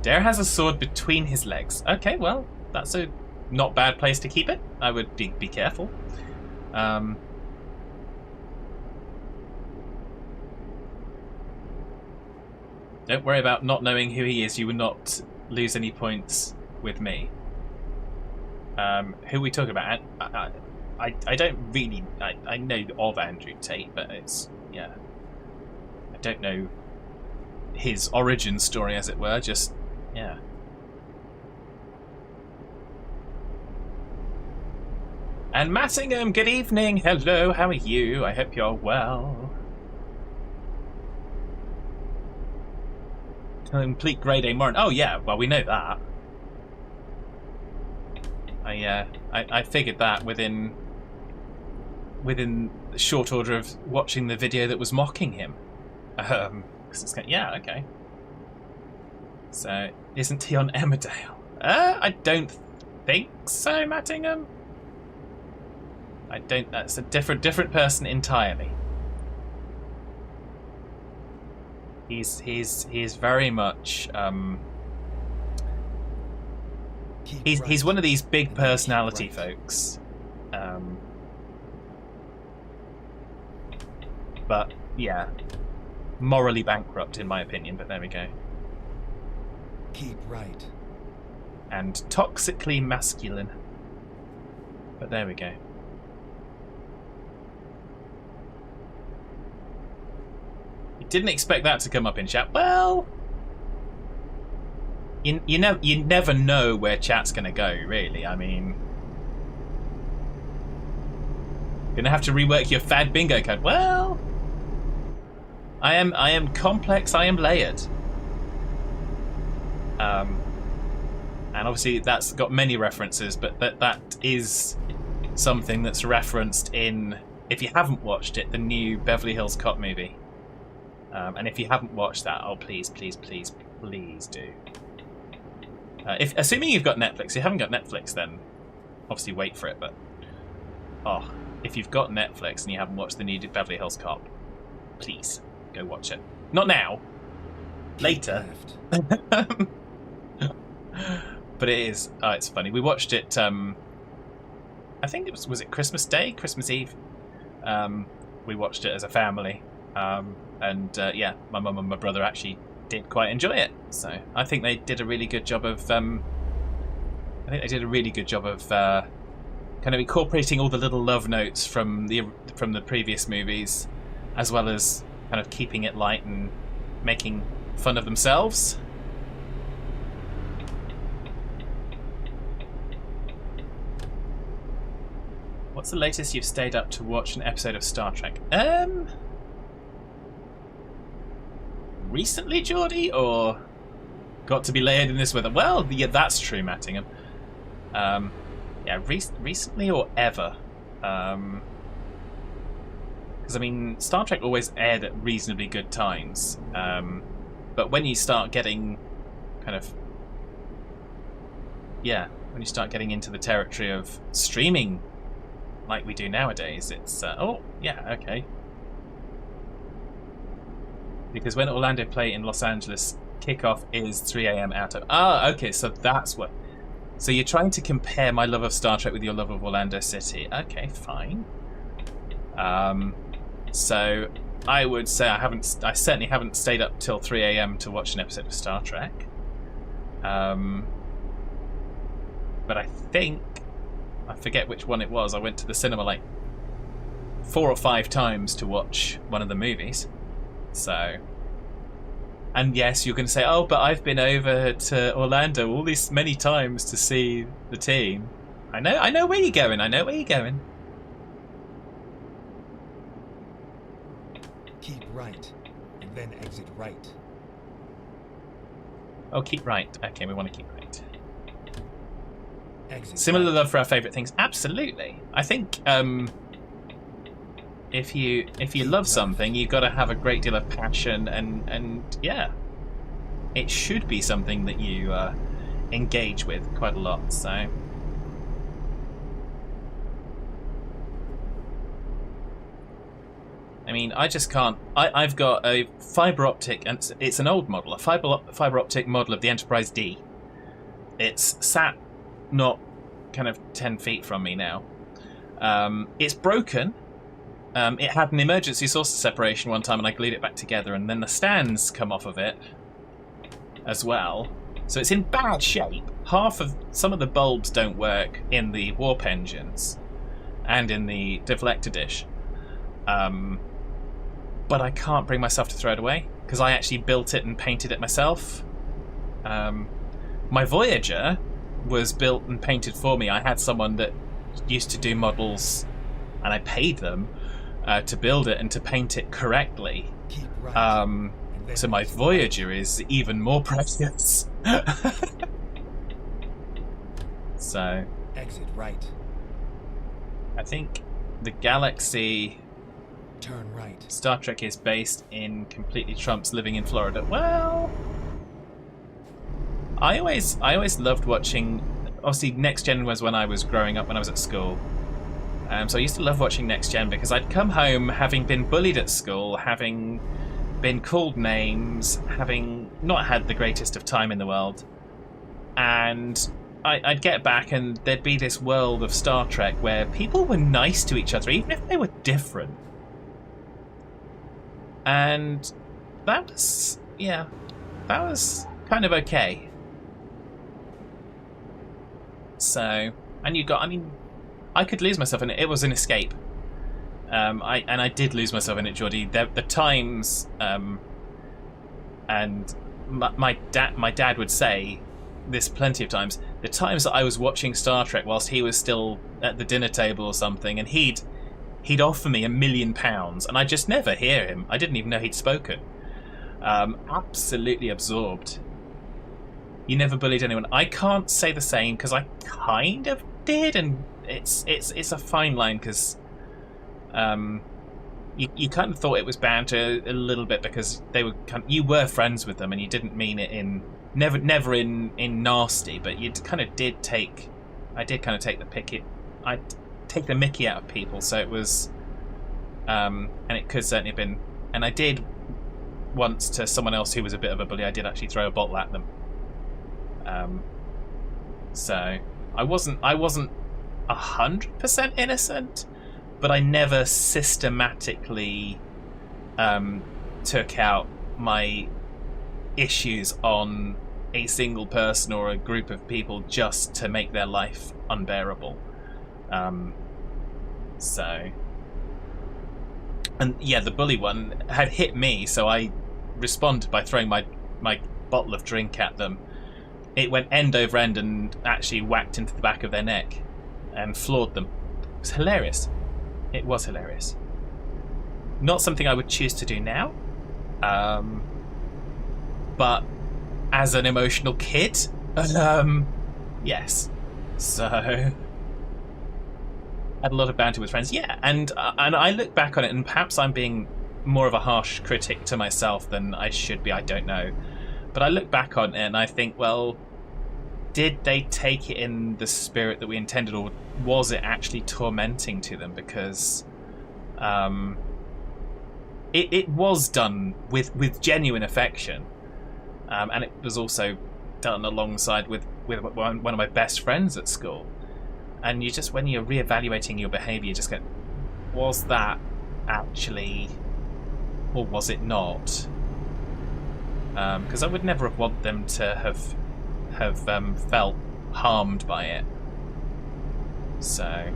Dare has a sword between his legs. Okay, well, that's a not bad place to keep it. I would be careful. Don't worry about not knowing who he is. You will not lose any points with me. Who are we talking about? I don't really... I know of Andrew Tate, but it's... yeah. I don't know his origin story, as it were. Just... yeah. And Mattingham, good evening. Hello, how are you? I hope you're well. Complete grade A Morin. Oh yeah, well we know that. I figured that within short order of watching the video that was mocking him. 'Cause it's yeah, okay. So isn't he on Emmerdale? I don't think so, Mattingham. I don't. That's a different person entirely. He's very much He's one of these big personality folks. But yeah, morally bankrupt in my opinion. But there we go. Keep right. And toxically masculine. But there we go. You didn't expect that to come up in chat. Well, you never know where chat's going to go, really. I mean, gonna have to rework your fad bingo card. Well, I am complex. I am layered. And obviously that's got many references, but that is something that's referenced in, if you haven't watched it, the new Beverly Hills Cop movie. And if you haven't watched that, oh please, please, please, please do. Assuming you've got Netflix, if you haven't got Netflix, then obviously wait for it. But if you've got Netflix and you haven't watched the new Beverly Hills Cop, please go watch it. Not now, later. But it is. Oh, it's funny. We watched it. I think it was it Christmas Day, Christmas Eve. We watched it as a family, and yeah, my mum and my brother actually did quite enjoy it. So I think they did a really good job of. Kind of incorporating all the little love notes from the previous movies, as well as kind of keeping it light and making fun of themselves. What's the latest you've stayed up to watch an episode of Star Trek? Recently, Geordie, or got to be layered in this weather? Well, yeah, that's true, Mattingham. Yeah, recently or ever. Because, I mean, Star Trek always aired at reasonably good times. But when you start getting kind of... Yeah, when you start getting into the territory of streaming like we do nowadays, it's... oh, yeah, okay. Because when Orlando play in Los Angeles, kickoff is 3 a.m. out of... Ah, okay, so that's what... So you're trying to compare my love of Star Trek with your love of Orlando City. Okay, fine. So I would say I certainly haven't stayed up till 3 a.m. to watch an episode of Star Trek. But I think... I forget which one it was. I went to the cinema like 4 or 5 times to watch one of the movies. So... And yes, you're going to say, oh, but I've been over to Orlando all these many times to see the team. I know where you're going. I know where you're going. Keep right, and then exit right. Oh, keep right. Okay, we want to keep right. Exit Similar right. love for our favourite things. Absolutely. I think if you love something, you've got to have a great deal of passion, and yeah, it should be something that you engage with quite a lot. So I mean, I just can't. I've got a fibre optic, and it's an old model, a fibre optic model of the Enterprise D. It's sat not kind of 10 feet from me now. It's broken. It had an emergency source of separation one time, and I glued it back together, and then the stands come off of it as well. So it's in bad shape. Some of the bulbs don't work in the warp engines and in the deflector dish. But I can't bring myself to throw it away because I actually built it and painted it myself. My Voyager was built and painted for me. I had someone that used to do models, and I paid them to build it and to paint it correctly. Keep right. So my Voyager is even more precious. So Exit right. I think the galaxy Turn right. Star Trek is based in completely trumps living in Florida. Well, I always loved watching. Obviously, Next Gen was when I was growing up, when I was at school. So I used to love watching Next Gen because I'd come home having been bullied at school, having been called names, having not had the greatest of time in the world, and I'd get back and there'd be this world of Star Trek where people were nice to each other, even if they were different. And that was, yeah, that was kind of okay. So, and you got, I mean, I could lose myself in it. It was an escape. I did lose myself in it, Geordie. The times, and my dad would say this plenty of times. The times that I was watching Star Trek whilst he was still at the dinner table or something, and he'd offer me £1 million, and I just never hear him. I didn't even know he'd spoken. Absolutely absorbed. You never bullied anyone. I can't say the same because I kind of did, and it's a fine line because you kind of thought it was banter a little bit because they were you were friends with them and you didn't mean it in never in nasty, but you kind of did take. I did kind of take the mickey out of people, so it was and it could certainly have been, and I did once to someone else who was a bit of a bully. I did actually throw a bottle at them. So I wasn't 100% innocent, but I never systematically took out my issues on a single person or a group of people just to make their life unbearable. So, and yeah, the bully one had hit me, so I responded by throwing my bottle of drink at them. It went end over end and actually whacked into the back of their neck and floored them. It was hilarious. It was hilarious. Not something I would choose to do now, but as an emotional kid, yes. So had a lot of banter with friends, yeah. And I look back on it, and perhaps I'm being more of a harsh critic to myself than I should be. I don't know. But I look back on it and I think, well, did they take it in the spirit that we intended, or was it actually tormenting to them? Because it was done with genuine affection, and it was also done alongside with one of my best friends at school. And you just, when you're reevaluating your behaviour, you just go, was that actually, or was it not? Because I would never have wanted them to have felt harmed by it. So,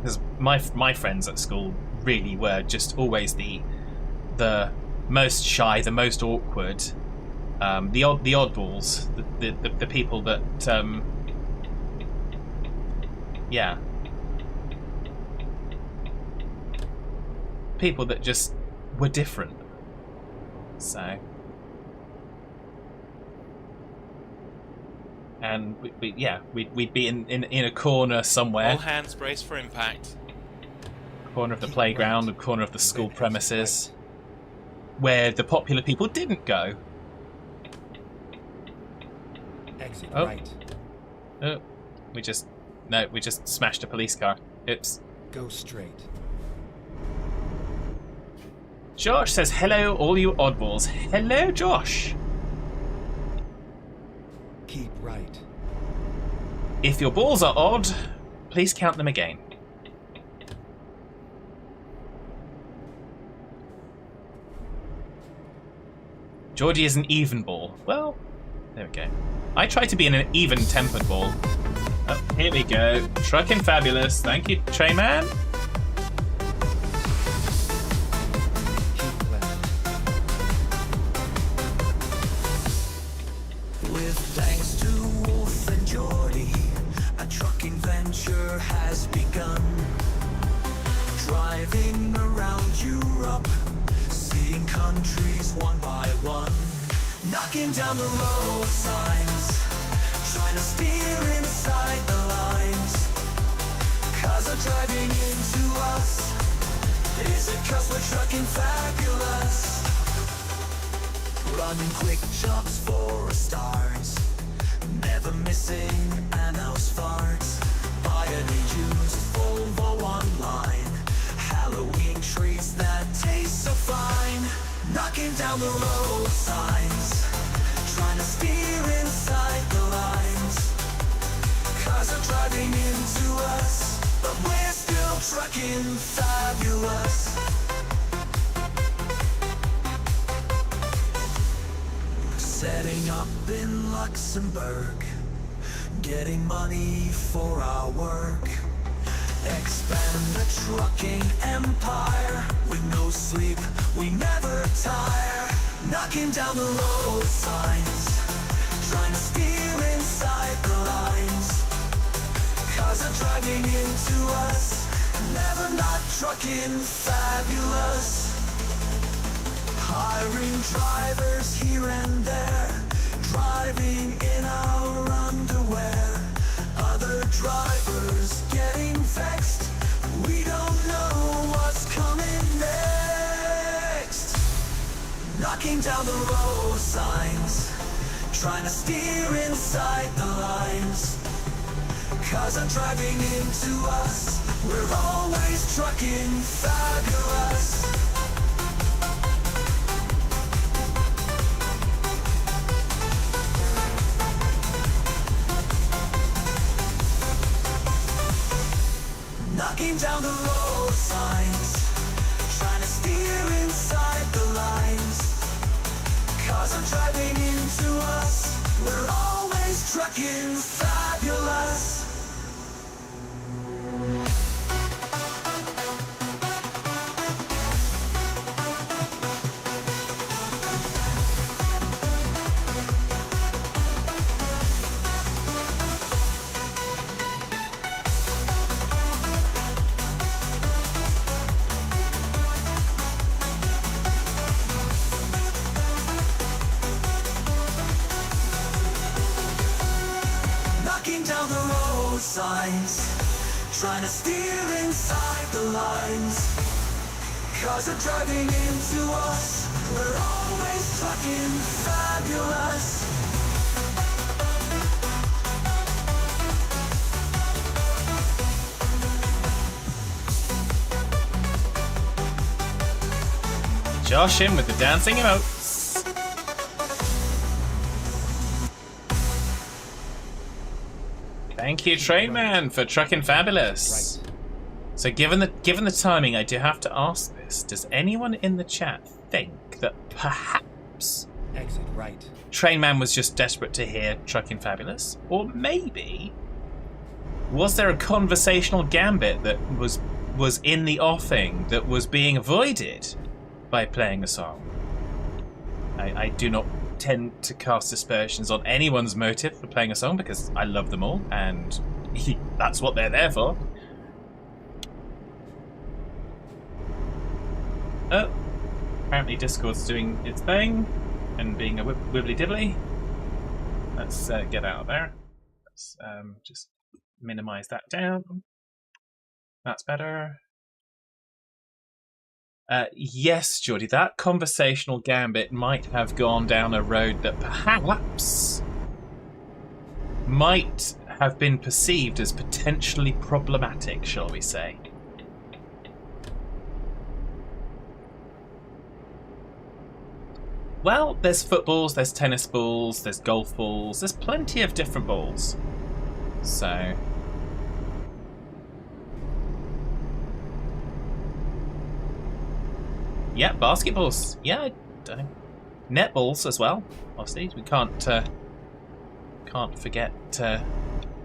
because my friends at school really were just always the most shy, the most awkward, the oddballs, the people that yeah, people that just were different. So, and we'd be in a corner somewhere. All hands brace for impact. Corner of the playground, a corner of the school premises, where the popular people didn't go. Exit Oh. right. Oh, we just smashed a police car. Oops. Go straight. Josh says, hello, all you oddballs. Hello, Josh. Keep right. If your balls are odd, please count them again. Geordie is an even ball. Well, there we go. I try to be an even-tempered ball. Oh, here we go. Truckin' fabulous. Thank you, Trayman. Keep left. With thanks to Wolf and Geordie, a trucking venture has begun. Driving around Europe, seeing countries one by one, knocking down the road signs, trying to steer inside the lines. Cars are driving into us. Is it 'cause we're trucking fabulous? Running quick jobs for a start, never missing an house fart. Buy any used Volvo online, Halloween treats that taste so fine. Knocking down the road signs, trying to steer inside Cars are driving into us, but we're still trucking fabulous. Setting up in Luxembourg, getting money for our work. Expand the trucking empire, with no sleep, we never tire. Knocking down the road signs, trying to steer inside the lines. Cars are driving into us, never not trucking fabulous. Hiring drivers here and there, driving in our underwear. Other drivers getting vexed, we don't know what's coming next. Knocking down the road signs, trying to steer inside the lines. Cars are driving into us, we're always trucking fabulous. Knocking down the road signs, trying to steer inside the lines. Cars are driving into us, we're always trucking fabulous. Knocking down the road signs, trying to steer inside the lines. Cars are driving into us, we're always trucking fabulous. Josh in with the dancing emotes. Thank you, Trainman, for trucking fabulous. So given the timing, I do have to ask this. Does anyone in the chat think that perhaps Exit right. Trainman was just desperate to hear trucking fabulous? Or maybe was there a conversational gambit that was in the offing that was being avoided by playing a song? I do not tend to cast aspersions on anyone's motive for playing a song because I love them all and that's what they're there for. Oh, apparently Discord's doing its thing and being a wibbly dibbly. Let's get out of there. Let's just minimize that down. That's better. Yes, Geordie, that conversational gambit might have gone down a road that perhaps might have been perceived as potentially problematic, shall we say. Well, there's footballs, there's tennis balls, there's golf balls, there's plenty of different balls. So... yeah, basketballs. Yeah, I don't know. Netballs as well. Obviously, we can't forget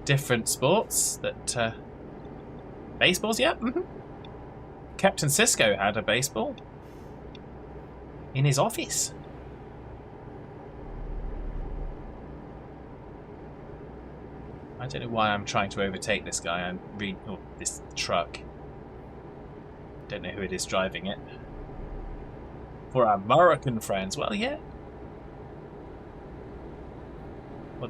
different sports. That baseballs. Yeah. Mm-hmm. Captain Sisko had a baseball in his office. I don't know why I'm trying to overtake this guy and this truck. Don't know who it is driving it. For our American friends, well, yeah. What?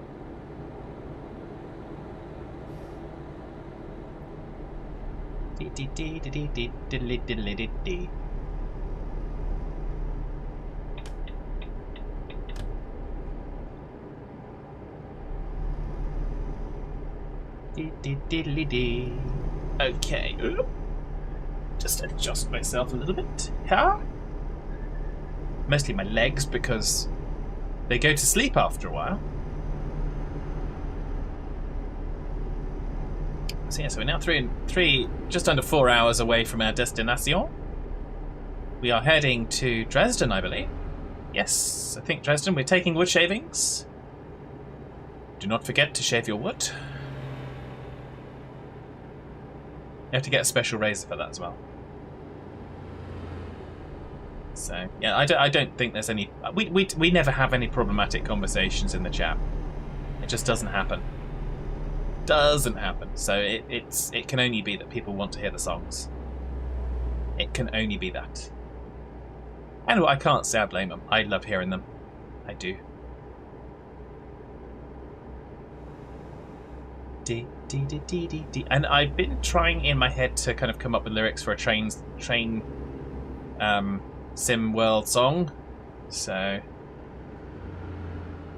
Okay. Just adjust myself a little bit. Yeah. Mostly my legs because they go to sleep after a while. So yeah, so we're now just under 4 hours away from our destination. We are heading to Dresden, I believe. Yes, I think Dresden. We're taking wood shavings. Do not forget to shave your wood. You have to get a special razor for that as well. So yeah, I don't think there's any. We never have any problematic conversations in the chat. It just doesn't happen. Doesn't happen. So it can only be that people want to hear the songs. It can only be that. And I can't say I blame them. I love hearing them. I do. Dee, dee, dee, dee, dee, dee. And I've been trying in my head to kind of come up with lyrics for a train sim world song. So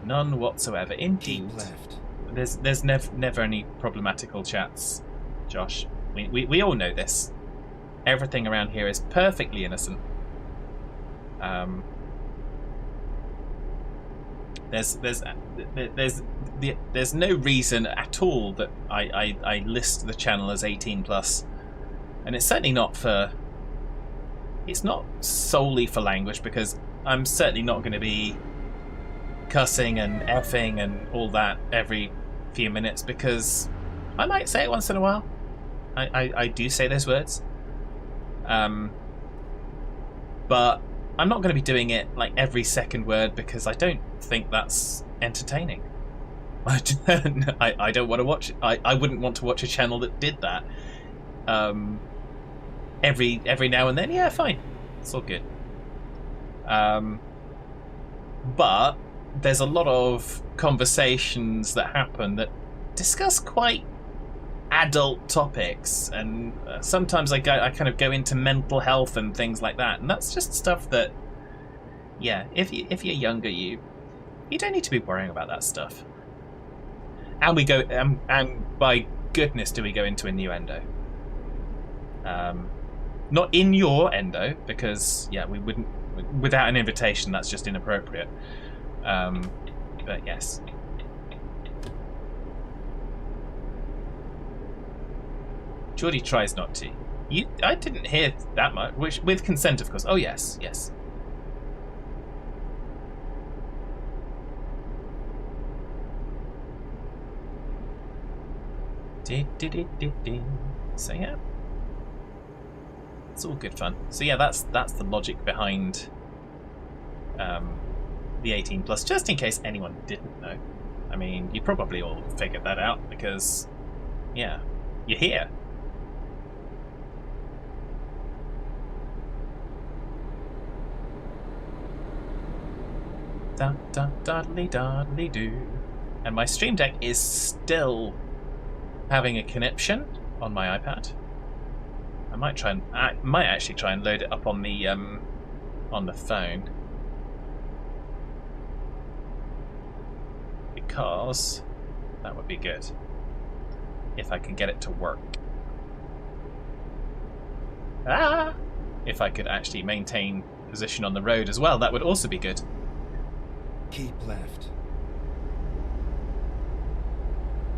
none whatsoever. Indeed. Keep left. There's never any problematical chats, Josh. We all know this. Everything around here is perfectly innocent. There's no reason at all that I list the channel as 18+, and it's certainly not for. It's not solely for language, because I'm certainly not going to be cussing and effing and all that every few minutes, because I might say it once in a while. I do say those words, but I'm not going to be doing it like every second word, because I don't think that's entertaining. I don't want to watch it. I wouldn't want to watch a channel that did that. Every now and then, yeah, fine, it's all good. But there's a lot of conversations that happen that discuss quite adult topics, and sometimes I kind of go into mental health and things like that, and that's just stuff that, yeah, if you're younger, you don't need to be worrying about that stuff. And we go, and by goodness, do we go into innuendo? Not in your endo, because yeah, we wouldn't, without an invitation. That's just inappropriate. But yes. Geordie tries not to. I didn't hear that much, which with consent, of course. Oh yes, yes. So yeah, it's all good fun. So yeah, that's the logic behind the 18+. Just in case anyone didn't know. I mean, you probably all figured that out, because yeah, you're here. Da da dodly dodly doo. And my Stream Deck is still having a conniption on my iPad. I might actually try and load it up on the phone, because that would be good if I can get it to work. If I could actually maintain position on the road as well, that would also be good. Keep left.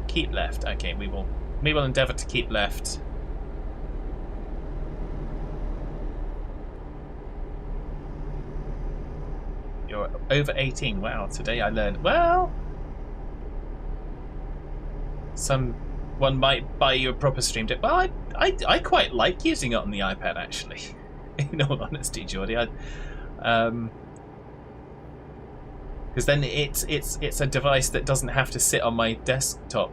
Keep left. Okay, we will endeavour to keep left. You're over 18. Wow, today I learned. Well, someone might buy you a proper Stream Deck. Well, I quite like using it on the iPad, actually. In all honesty, Geordie, because then it's a device that doesn't have to sit on my desktop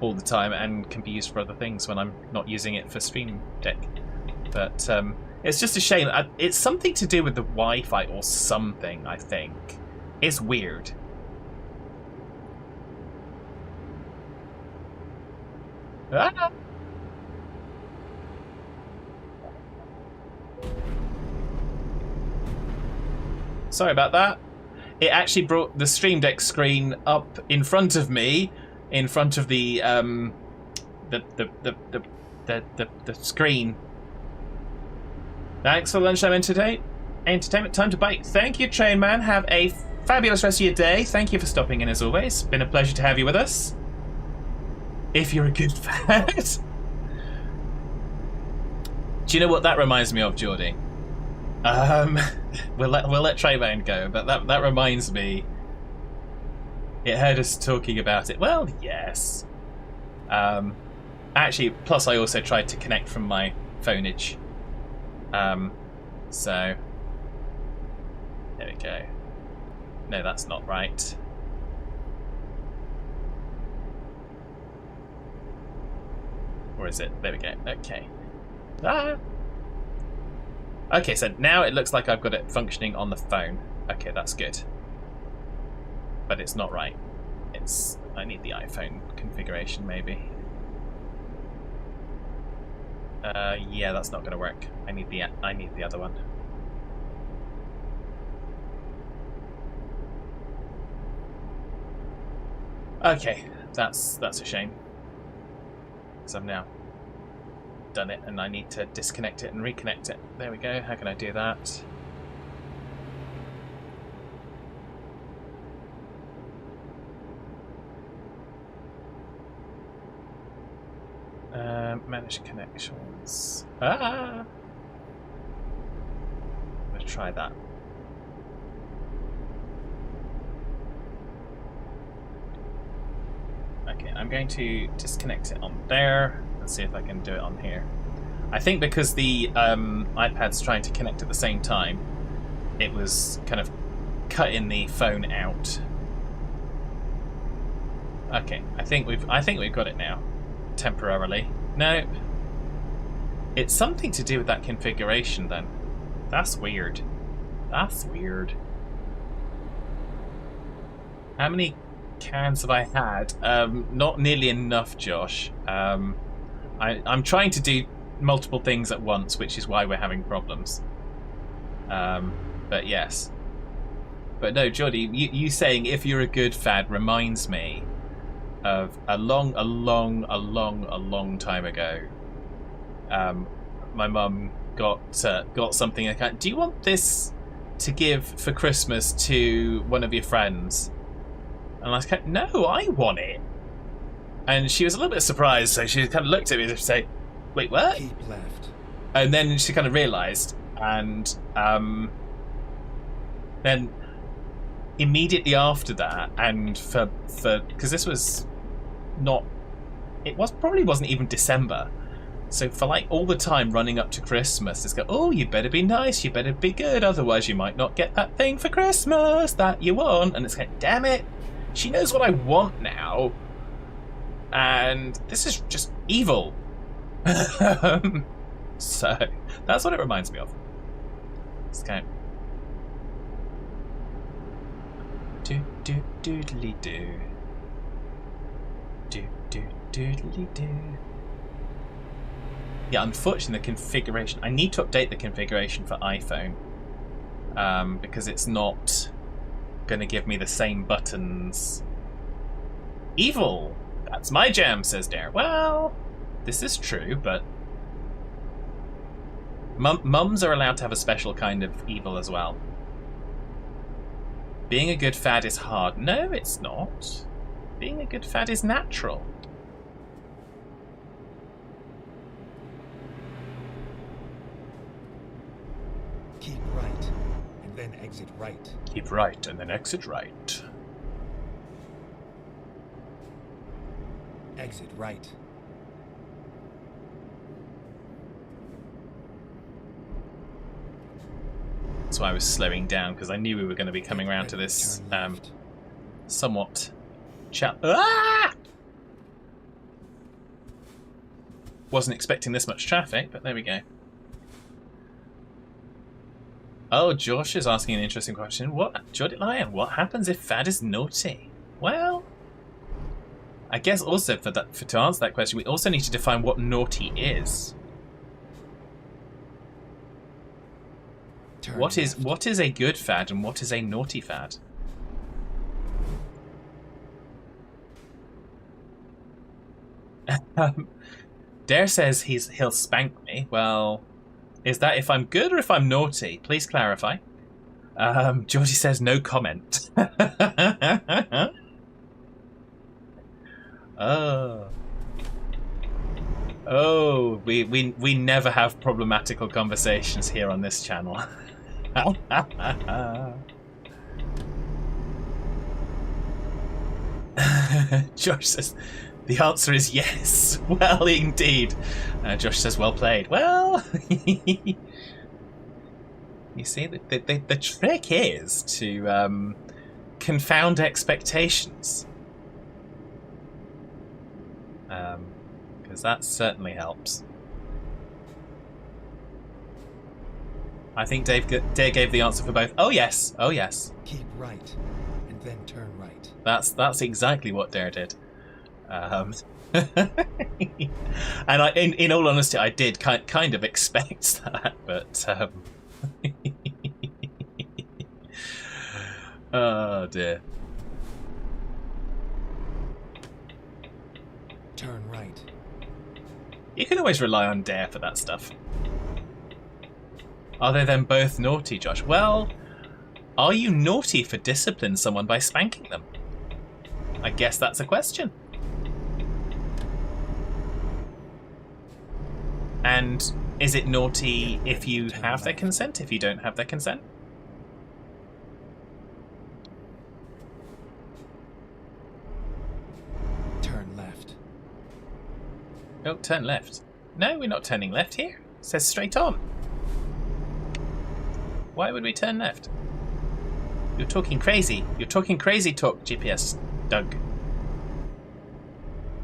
all the time, and can be used for other things when I'm not using it for Stream Deck. But it's just a shame. It's something to do with the Wi-Fi or something, I think. It's weird. Ah! Sorry about that. It actually brought the Stream Deck screen up in front of me, in front of the screen. Thanks for lunchtime entertainment. Time to bite. Thank you, Train Man. Have a fabulous rest of your day. Thank you for stopping in as always. Been a pleasure to have you with us. if you're a good fad. Do you know what that reminds me of, Geordie? We'll let Trayvon go, but that reminds me. It heard us talking about it. Well, yes. Actually, plus I also tried to connect from my phoneage. So there we go. No, that's not right. Or is it? There we go. Okay. Okay, so now it looks like I've got it functioning on the phone. Okay, that's good. But it's not right. I need the iPhone configuration, maybe. Yeah, that's not going to work. I need the other one. Okay, that's a shame. Because I've now done it, and I need to disconnect it and reconnect it. There we go. How can I do that? Manage connections. I'm going to try that. Okay, I'm going to disconnect it on there. Let's see if I can do it on here. I think because the iPad's trying to connect at the same time, it was kind of cutting the phone out. Okay, I think we've got it now. Temporarily. Nope. It's something to do with that configuration then. That's weird. That's weird. How many cans have I had? Not nearly enough, Josh. I'm trying to do multiple things at once, which is why we're having problems. But yes. But no, Jodie, you saying if you're a good fad reminds me of a long time ago. My mum got something like, do you want this to give for Christmas to one of your friends? And I was like, no, I want it. And she was a little bit surprised, so she kind of looked at me and said, wait, what? Keep left. And then she kind of realised, and then immediately after that, and for because this was not, probably wasn't even December, so for like all the time running up to Christmas, it's go, oh, you better be nice, you better be good, otherwise you might not get that thing for Christmas that you want. And it's like, damn it, she knows what I want now, and this is just evil. So that's what it reminds me of. Let's go. Doodly doo. Doodly doo. Yeah, unfortunately the configuration, I need to update the configuration for iPhone, because it's not going to give me the same buttons. Evil! That's my jam, says Dare. Well, this is true, but mums are allowed to have a special kind of evil as well. Being a good fad is hard. No, it's not. Being a good fad is natural. Keep right, and then exit right. Keep right, and then exit right. Exit right. That's why I was slowing down, because I knew we were going to be coming around to this somewhat wasn't expecting this much traffic, but there we go. Oh, Josh is asking an interesting question. What, Jodie Lion, what happens if fad is naughty? Well, I guess also to answer that question, we also need to define what naughty is. What is a good fad and what is a naughty fad? Dare says he'll spank me. Well, is that if I'm good or if I'm naughty? Please clarify. Georgie says no comment. Oh. Oh, we never have problematical conversations here on this channel. Josh says, the answer is yes. Well, indeed. Josh says, well played. Well, you see, the trick is to confound expectations. Because that certainly helps. I think Dave gave the answer for both. Oh yes, oh yes. Keep right, and then turn right. That's exactly what Dare did. And in all honesty, I did kind of expect that, but oh dear. Turn right. You can always rely on Dare for that stuff. Are they then both naughty, Josh? Well, are you naughty for disciplining someone by spanking them? I guess that's a question. And is it naughty if you have their consent, if you don't have their consent? Turn left. Oh, turn left. No, we're not turning left here. It says straight on. Why would we turn left? You're talking crazy. You're talking crazy talk, GPS, Doug.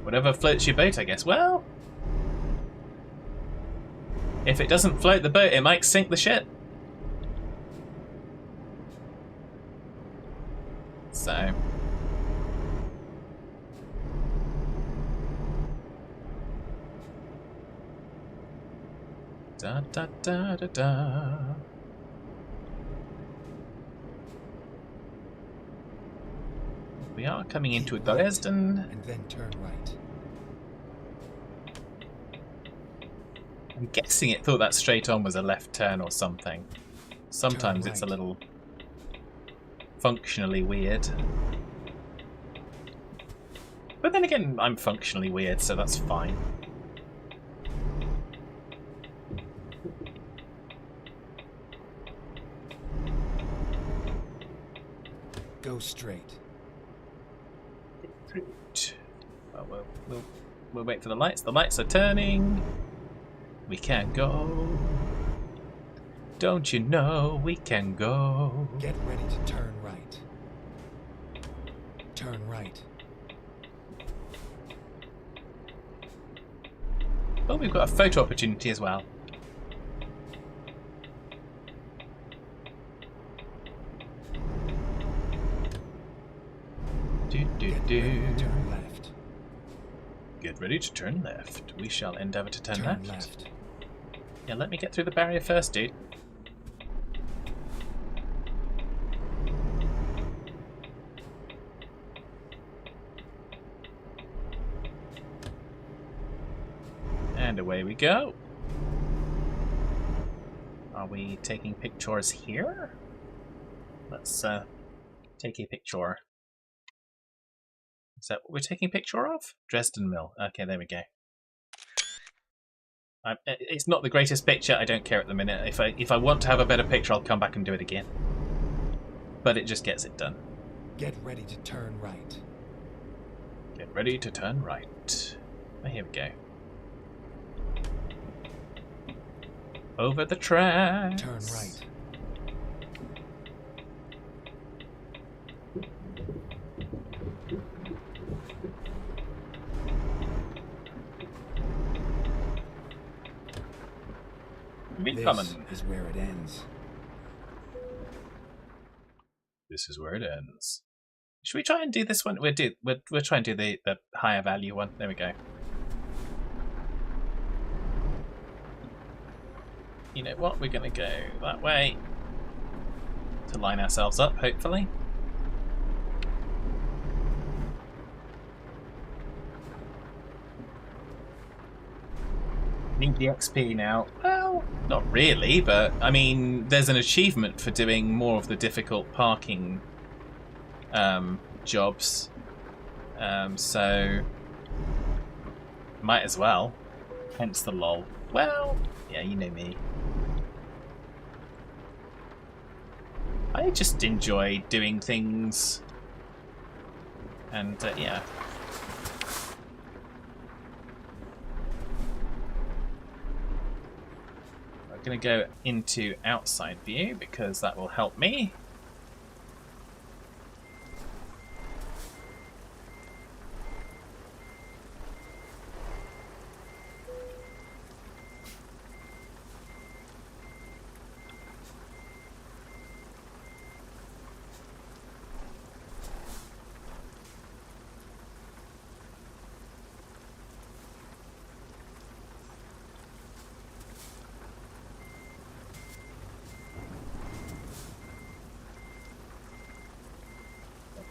Whatever floats your boat, I guess. Well, if it doesn't float the boat, it might sink the ship. So... da da da da da. We are coming into Dresden. And then turn right. I'm guessing it thought that straight on was a left turn or something. Sometimes it's a little functionally weird. But then again, I'm functionally weird, so that's fine. Go straight. Well, we'll wait for the lights. The lights are turning. We can go. Don't you know we can go? Get ready to turn right. Turn right. Oh, we've got a photo opportunity as well. Turn left. Get ready to turn left. We shall endeavour to turn Turn left. left. Yeah, let me get through the barrier first, dude. And away we go. Are we taking pictures here? Let's take a picture. Is that what we're taking a picture of? Dresden Mill. Okay, there we go. It's not the greatest picture. I don't care at the minute. If I want to have a better picture, I'll come back and do it again. But it just gets it done. Get ready to turn right. Get ready to turn right. Oh, here we go. Over the tracks. Turn right. This is where it ends. This is where it ends. Should we try and do this one? We'll try and do the higher value one. There we go. You know what? We're going to go that way to line ourselves up, hopefully. Need the XP now. Well, not really, but I mean, there's an achievement for doing more of the difficult parking jobs. So might as well. Hence the lol. Well, yeah, you know me. I just enjoy doing things. And, yeah. I'm going to go into outside view because that will help me.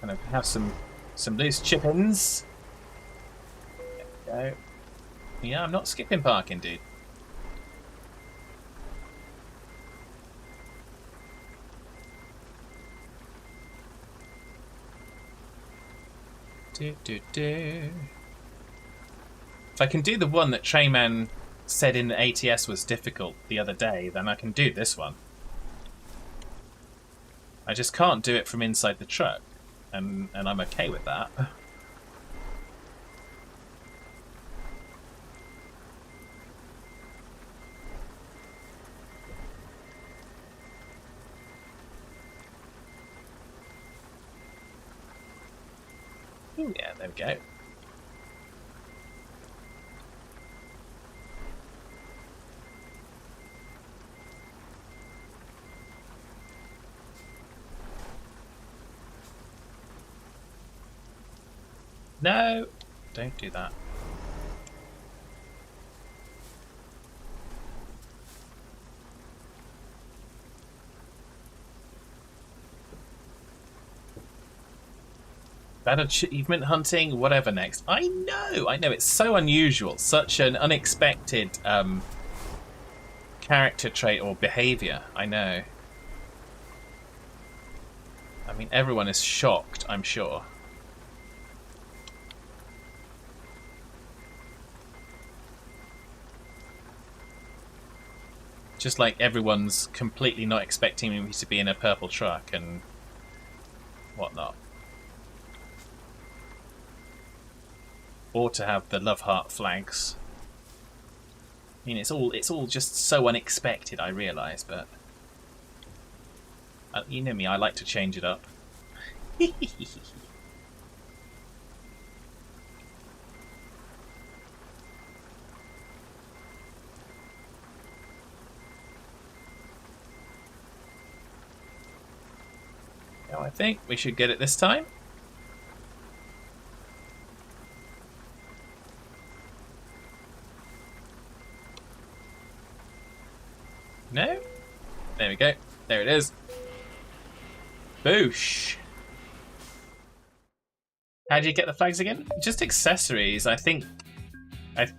Kind of have some loose chip-ins. There we go. Yeah, I'm not skipping parking, dude. If I can do the one that Trayman said in the ATS was difficult the other day, then I can do this one. I just can't do it from inside the truck. And I'm okay with that. Ooh, yeah, there we go. No, don't do that. Bad achievement hunting, whatever next. I know, it's so unusual, such an unexpected character trait or behavior. I know. I mean, everyone is shocked, I'm sure. Just like everyone's completely not expecting me to be in a purple truck and whatnot. Or to have the love heart flags. I mean, it's all just so unexpected, I realise, but you know me, I like to change it up. Now I think we should get it this time. No? There we go. There it is. Boosh. How do you get the flags again? Just accessories. I think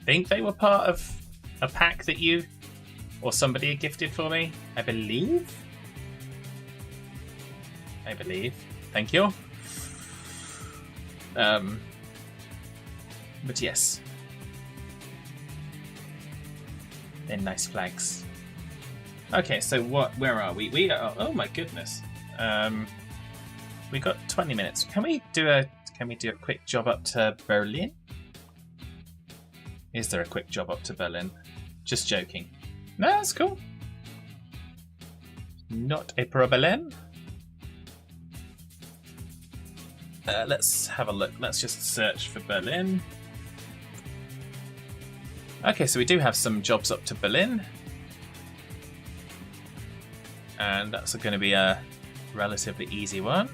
they were part of a pack that you or somebody had gifted for me. I believe. Thank you. But yes. They're nice flags. Okay, so where are we? We are, oh my goodness. We got 20 minutes. Can we do a quick job up to Berlin? Is there a quick job up to Berlin? Just joking. No, that's cool. Not a problem. Let's have a look. Let's just search for Berlin. Okay, so we do have some jobs up to Berlin. And that's going to be a relatively easy one.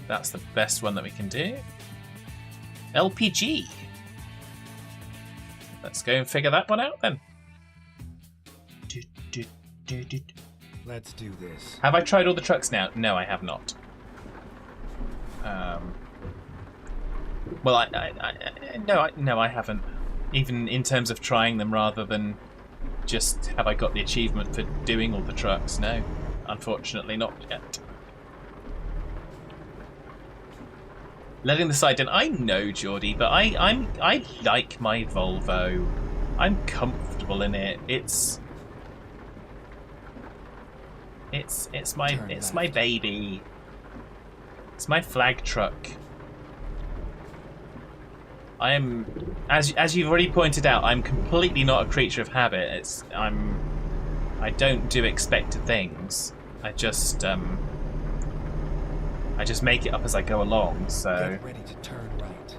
That's the best one that we can do. LPG. Let's go and figure that one out then. Let's do this. Have I tried all the trucks now? No, I have not. Well, I haven't. Even in terms of trying them rather than just have I got the achievement for doing all the trucks? No, unfortunately not yet. letting the side down. I know, Geordie, but I like my Volvo. I'm comfortable in it. It's my baby. It's my flag truck. I am, as you've already pointed out, I'm completely not a creature of habit. I don't do expected things. I just make it up as I go along. So. Get ready to turn right.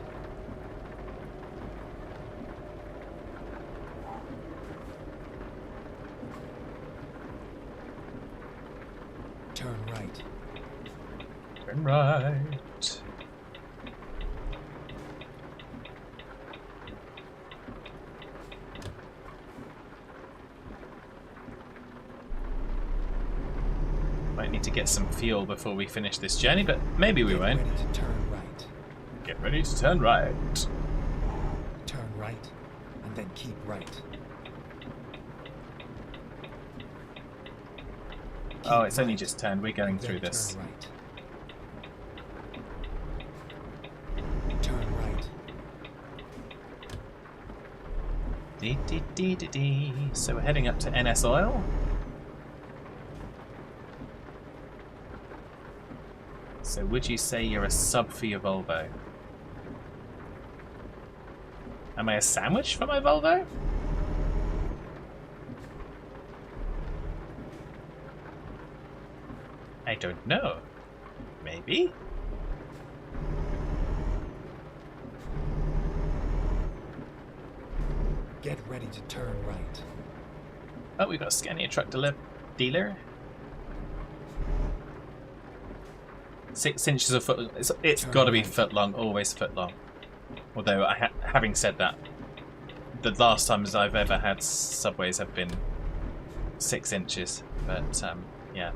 Turn right. Turn right. Might need to get some fuel before we finish this journey, but maybe we won't. Get ready to turn right. Get ready to turn right. Turn right, and then keep right. Oh, it's only just turned. We're going Then through this. Turn right. Turn right. Dee, dee, dee, dee, dee. So we're heading up to NS Oil. So would you say you're a sub for your Volvo? Am I a sandwich for my Volvo? I don't know. Maybe? Get ready to turn right. Oh, we've got a Scania truck dealer. 6 inches of foot. It's got to be foot long. Always foot long. Although, having said that, the last times I've ever had subways have been 6 inches. But yeah.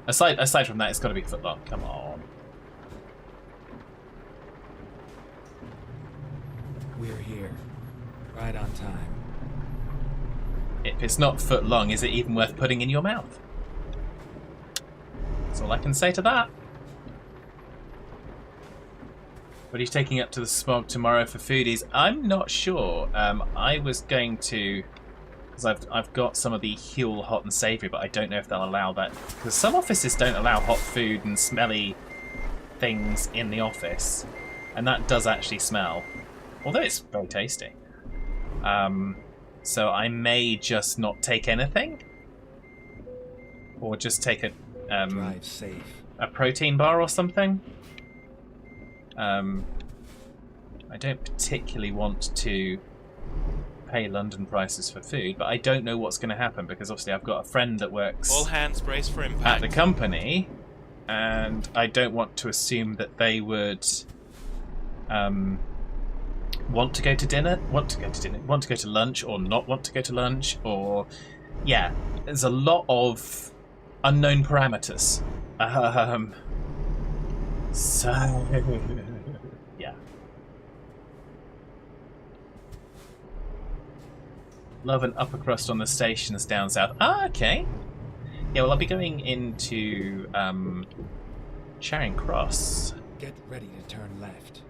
Aside from that, it's got to be foot long. Come on. We're here. Right on time. If it's not foot long, is it even worth putting in your mouth? That's all I can say to that. What are you taking up to the smog tomorrow for foodies? I'm not sure. I was going to, because I've got some of the Huel hot and savoury, but I don't know if they'll allow that. Because some offices don't allow hot food and smelly things in the office, and that does actually smell, although it's very tasty. So I may just not take anything, or just take Drive safe. a protein bar or something. I don't particularly want to pay London prices for food, but I don't know what's going to happen because obviously I've got a friend that works All hands brace for at impact. the company, and I don't want to assume that they would want to go to lunch, or not want to go to lunch, or yeah, there's a lot of unknown parameters. So yeah. Love an upper crust on the stations down south. Ah, okay. Yeah, well, I'll be going into Charing Cross. Get ready to turn left.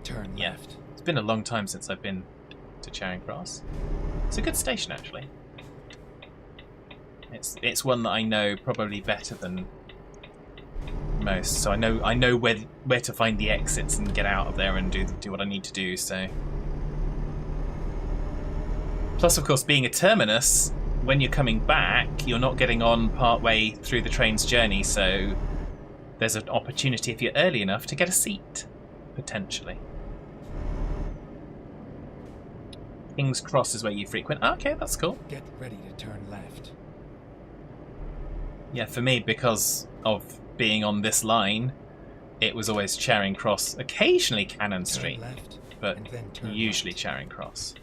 Turn Yeah, left. it's been a long time since I've been to Charing Cross. It's a good station, actually. It's one that I know probably better than most, so I know where to find the exits and get out of there and do what I need to do. So, plus, of course, being a terminus, when you're coming back, you're not getting on part way through the train's journey, so there's an opportunity if you're early enough to get a seat, potentially. King's Cross is where you frequent. Okay, that's cool. Get ready to turn left. Yeah, for me, because of being on this line, it was always Charing Cross, occasionally Cannon Street, Turn left, but and then turn usually right. Charing Cross.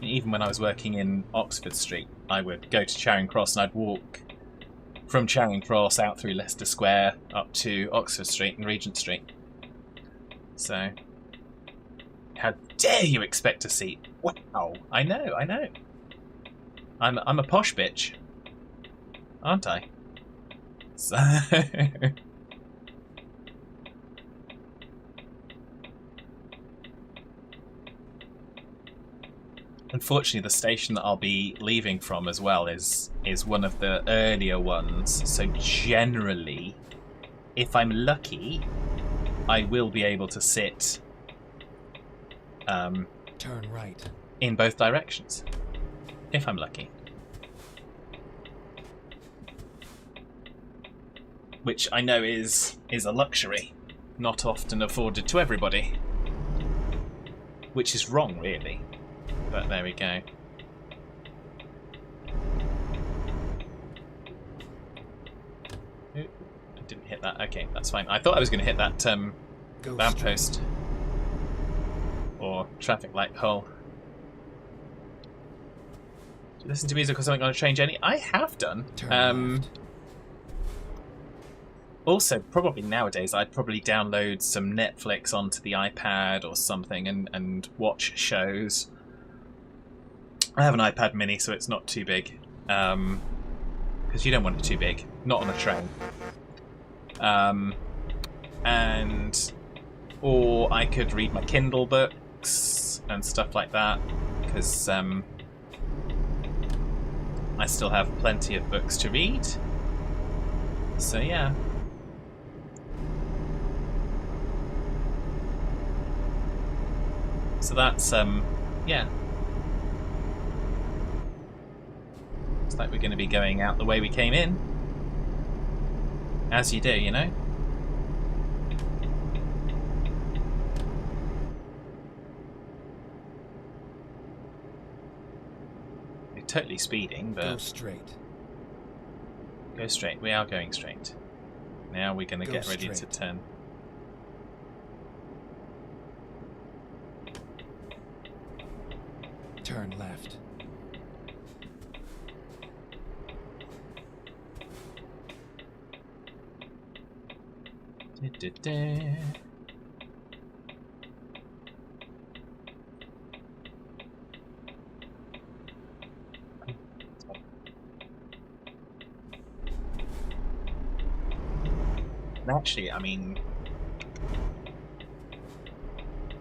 Even when I was working in Oxford Street, I would go to Charing Cross and I'd walk from Charing Cross out through Leicester Square up to Oxford Street and Regent Street. So, how dare you expect a seat? Wow, I know. I'm a posh bitch. aren't I? So... Unfortunately, the station that I'll be leaving from as well is one of the earlier ones. So generally, if I'm lucky, I will be able to sit Turn right. in both directions. If I'm lucky. Which I know is a luxury, not often afforded to everybody. Which is wrong, really. But there we go. Ooh, I didn't hit that. Okay, that's fine. I thought I was going to hit that lamppost or traffic light pole. Do you listen to music or something on a train journey? I have done. Turn left. Also, probably nowadays, I'd probably download some Netflix onto the iPad or something and watch shows. I have an iPad mini, so it's not too big. Because you don't want it too big. Not on a train. Or I could read my Kindle books and stuff like that. Because I still have plenty of books to read. So yeah. So that's, yeah. Looks like we're going to be going out the way we came in. As you do, you know? We're totally speeding, but... Go straight. Go straight. We are going straight. Now we're going to get ready to straight. turn. Turn left. Actually, I mean,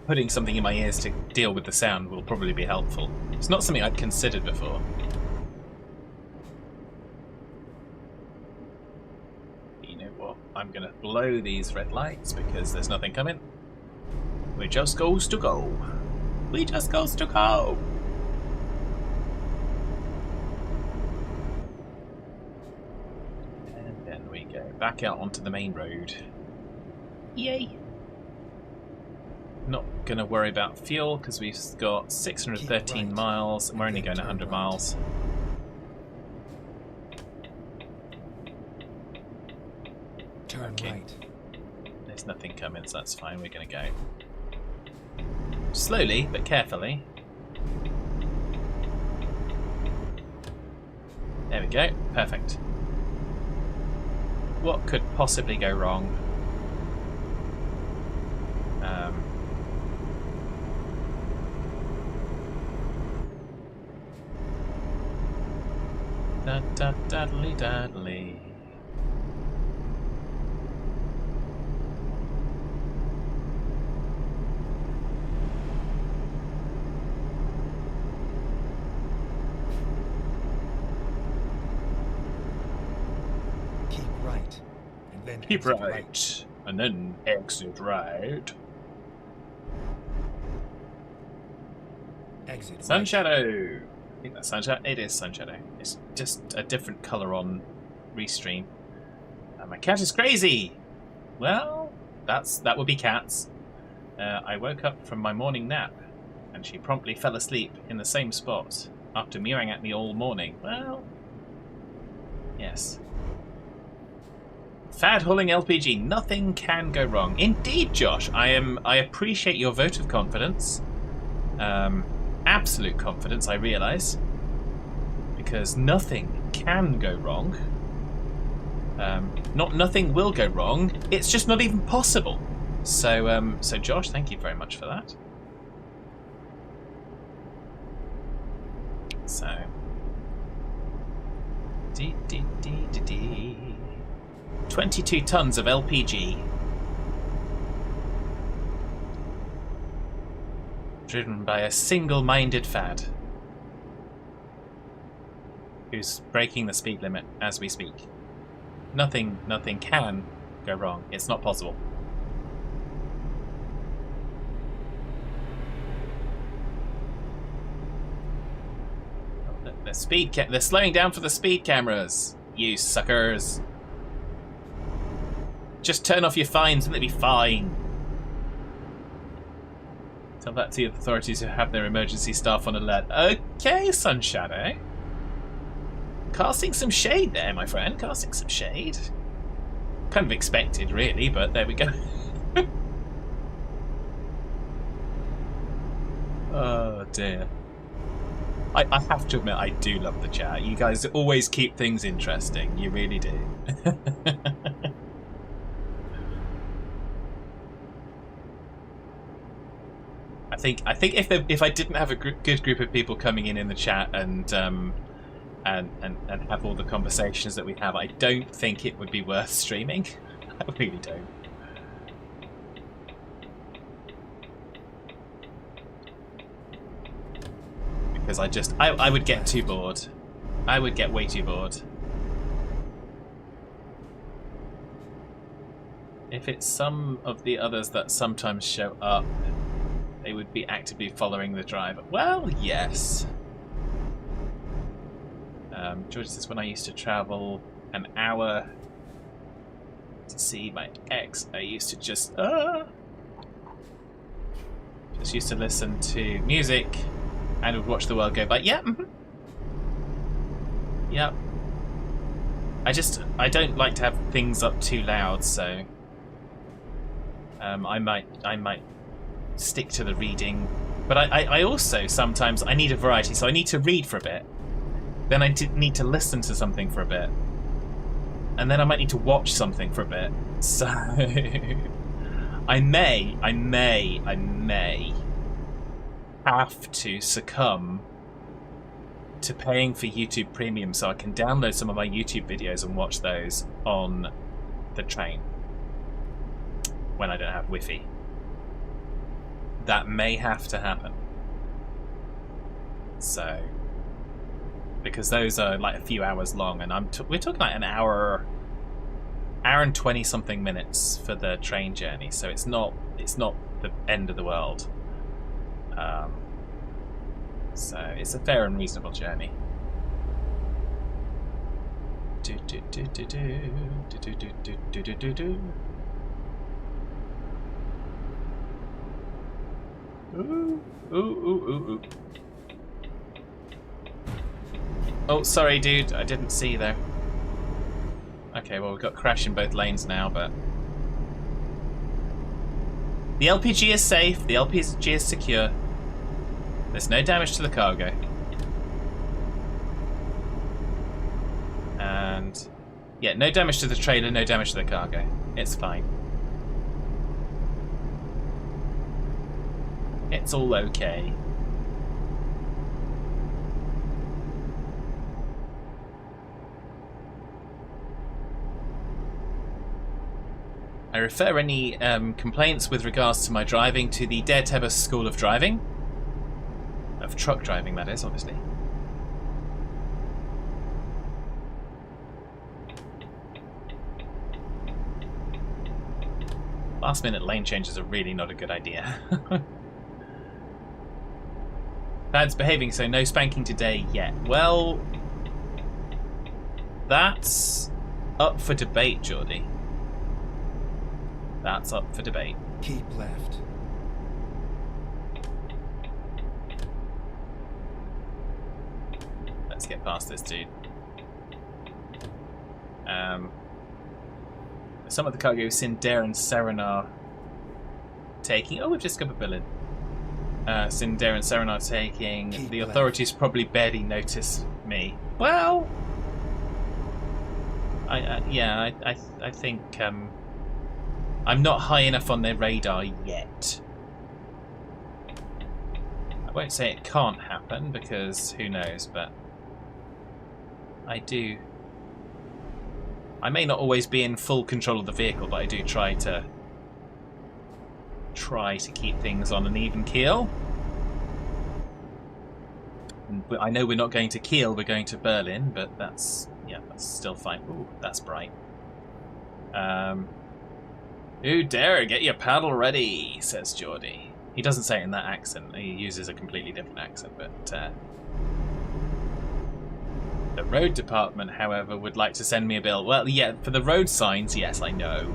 putting something in my ears to deal with the sound will probably be helpful. It's not something I'd considered before. You know what? I'm going to blow these red lights because there's nothing coming. We just goes to go. We just goes to go. And then we go back out onto the main road. Yay! Not going to worry about fuel because we've got 613 right, miles and we're only then going turn 100 right. miles. Turn Okay. right. There's nothing coming, so that's fine. We're going to go slowly but carefully. There we go. Perfect. What could possibly go wrong? Daddly daddly. Keep right. And then Keep exit right. And then exit right. Exit right. Sunshadow! I think that's Sunshadow. It is Sunshadow. It's just a different colour on Restream. And my cat is crazy! Well, that would be Cats. I woke up from my morning nap and she promptly fell asleep in the same spot after mewing at me all morning. Well, yes. Fad hauling LPG. Nothing can go wrong. Indeed, Josh. I appreciate your vote of confidence. Absolute confidence, I realise, because nothing can go wrong. Not nothing will go wrong. It's just not even possible. So, so Josh, thank you very much for that. So, Dee. 22 tons of LPG. Driven by a single-minded fad. Who's breaking the speed limit as we speak. Nothing can go wrong. It's not possible. They're slowing down for the speed cameras, you suckers. Just turn off your fines and they'll be fine. Tell that to the authorities who have their emergency staff on alert. Okay, Sunshadow. Casting some shade there, my friend. Casting some shade. Kind of expected, really, but there we go. Oh, dear. I have to admit, I do love the chat. You guys always keep things interesting. You really do. I think if I didn't have a good group of people coming in the chat and have all the conversations that we have, I don't think it would be worth streaming. I really don't. Because I would get too bored. I would get way too bored. If it's some of the others that sometimes show up, they would be actively following the driver. Well, yes. George says, when I used to travel an hour to see my ex, I used to just used to listen to music and would watch the world go by. Yeah. Yep. I don't like to have things up too loud, so I might stick to the reading. But I also sometimes I need a variety, so I need to read for a bit. Then I need to listen to something for a bit. And then I might need to watch something for a bit. So I may have to succumb to paying for YouTube Premium so I can download some of my YouTube videos and watch those on the train when I don't have Wi-Fi. That may have to happen. So, because those are like a few hours long, and we're talking like an hour and 20 something minutes for the train journey. So it's not the end of the world. So it's a fair and reasonable journey. Ooh. Oh, sorry, dude. I didn't see you there. Okay, well, we've got crash in both lanes now, but the LPG is safe. The LPG is secure. There's no damage to the cargo. And yeah, no damage to the trailer, no damage to the cargo. It's fine. It's all okay. I refer any complaints with regards to my driving to the Daredevil School of Driving. Of truck driving, that is, obviously. Last minute lane changes are really not a good idea. Pad's behaving, so no spanking today yet. Well, that's up for debate, Geordie. That's up for debate. Keep left. Let's get past this dude. Some of the cargo Sindare and Serenar taking. Oh, we've just got a billet. Sindare and Serenar taking. Keep the left. authorities probably barely notice me. Well, I think I'm not high enough on their radar yet. I won't say it can't happen because who knows, but I do I may not always be in full control of the vehicle, but I do try to keep things on an even keel. And I know we're not going to Kiel, we're going to Berlin, but that's still fine. Ooh, that's bright. Who dare get your paddle ready, says Geordie. He doesn't say it in that accent. He uses a completely different accent, but the road department, however, would like to send me a bill. Well, yeah, for the road signs, yes, I know.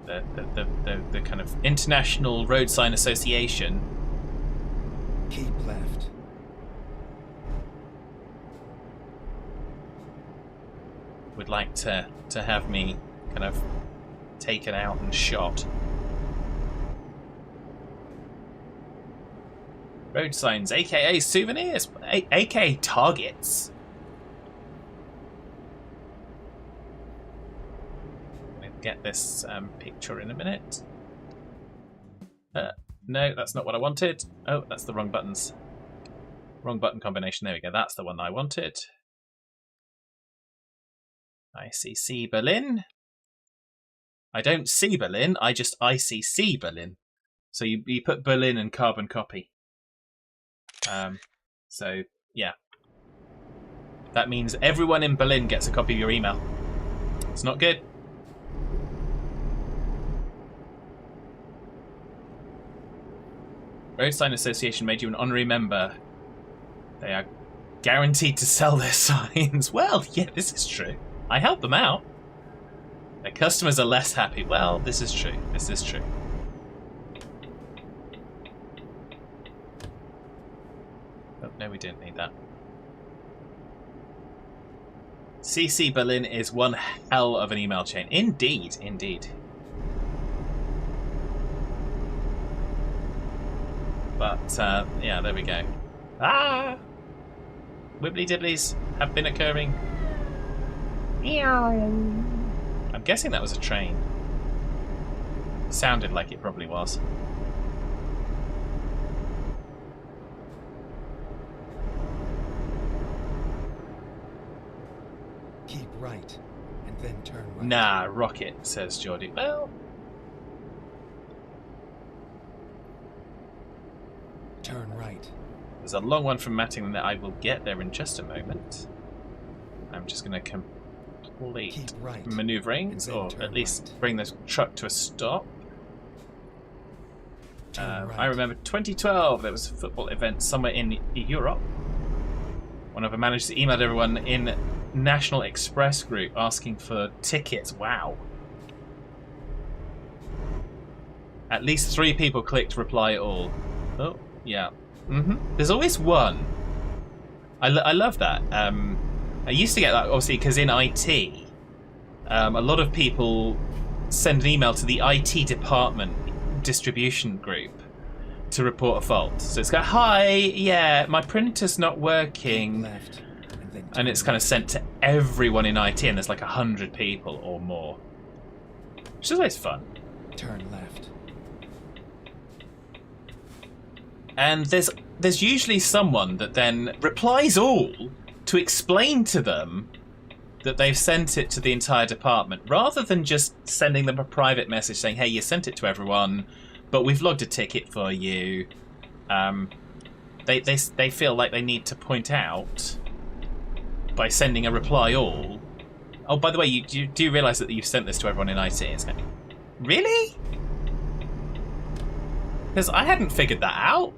The kind of International Road Sign Association. Keep left. Would like to have me kind of taken out and shot. Road signs, aka souvenirs, aka targets. We'll get this picture in a minute. No, that's not what I wanted. Oh, that's the wrong buttons. Wrong button combination. There we go. That's the one I wanted. ICC Berlin. I don't see Berlin, I just ICC Berlin. So you put Berlin and carbon copy. So, yeah. That means everyone in Berlin gets a copy of your email. It's not good. Road Sign Association made you an honorary member. They are guaranteed to sell their signs. Well, yeah, this is true. I help them out. Their customers are less happy. Well, this is true. This is true. Oh, no, we didn't need that. CC Berlin is one hell of an email chain. Indeed, indeed. But, yeah, there we go. Ah! Wibbly dibblies have been occurring. I'm guessing that was a train. Sounded like it probably was. Keep right, and then turn right. Nah, rocket, says Geordie. Well, Turn right. there's a long one from Mattingly that I will get there in just a moment. I'm just going to complete Right, maneuverings, or at least bring this truck to a stop. right. I remember 2012, there was a football event somewhere in Europe. One of them managed to email everyone in National Express group asking for tickets. Wow. At least 3 people clicked reply all. Oh, yeah. There's always one. I love that. I used to get that, obviously, because in IT, a lot of people send an email to the IT department distribution group to report a fault. So it's like, hi, yeah, my printer's not working. Left, And it's kind of sent to everyone in IT, and there's like 100 people or more. Which is always fun. turn left. And there's usually someone that then replies all to explain to them that they've sent it to the entire department, rather than just sending them a private message saying, hey, you sent it to everyone, but we've logged a ticket for you. They feel like they need to point out by sending a reply all. Oh, by the way, you do realise that you've sent this to everyone in IT? It's kind of, really? Because I hadn't figured that out.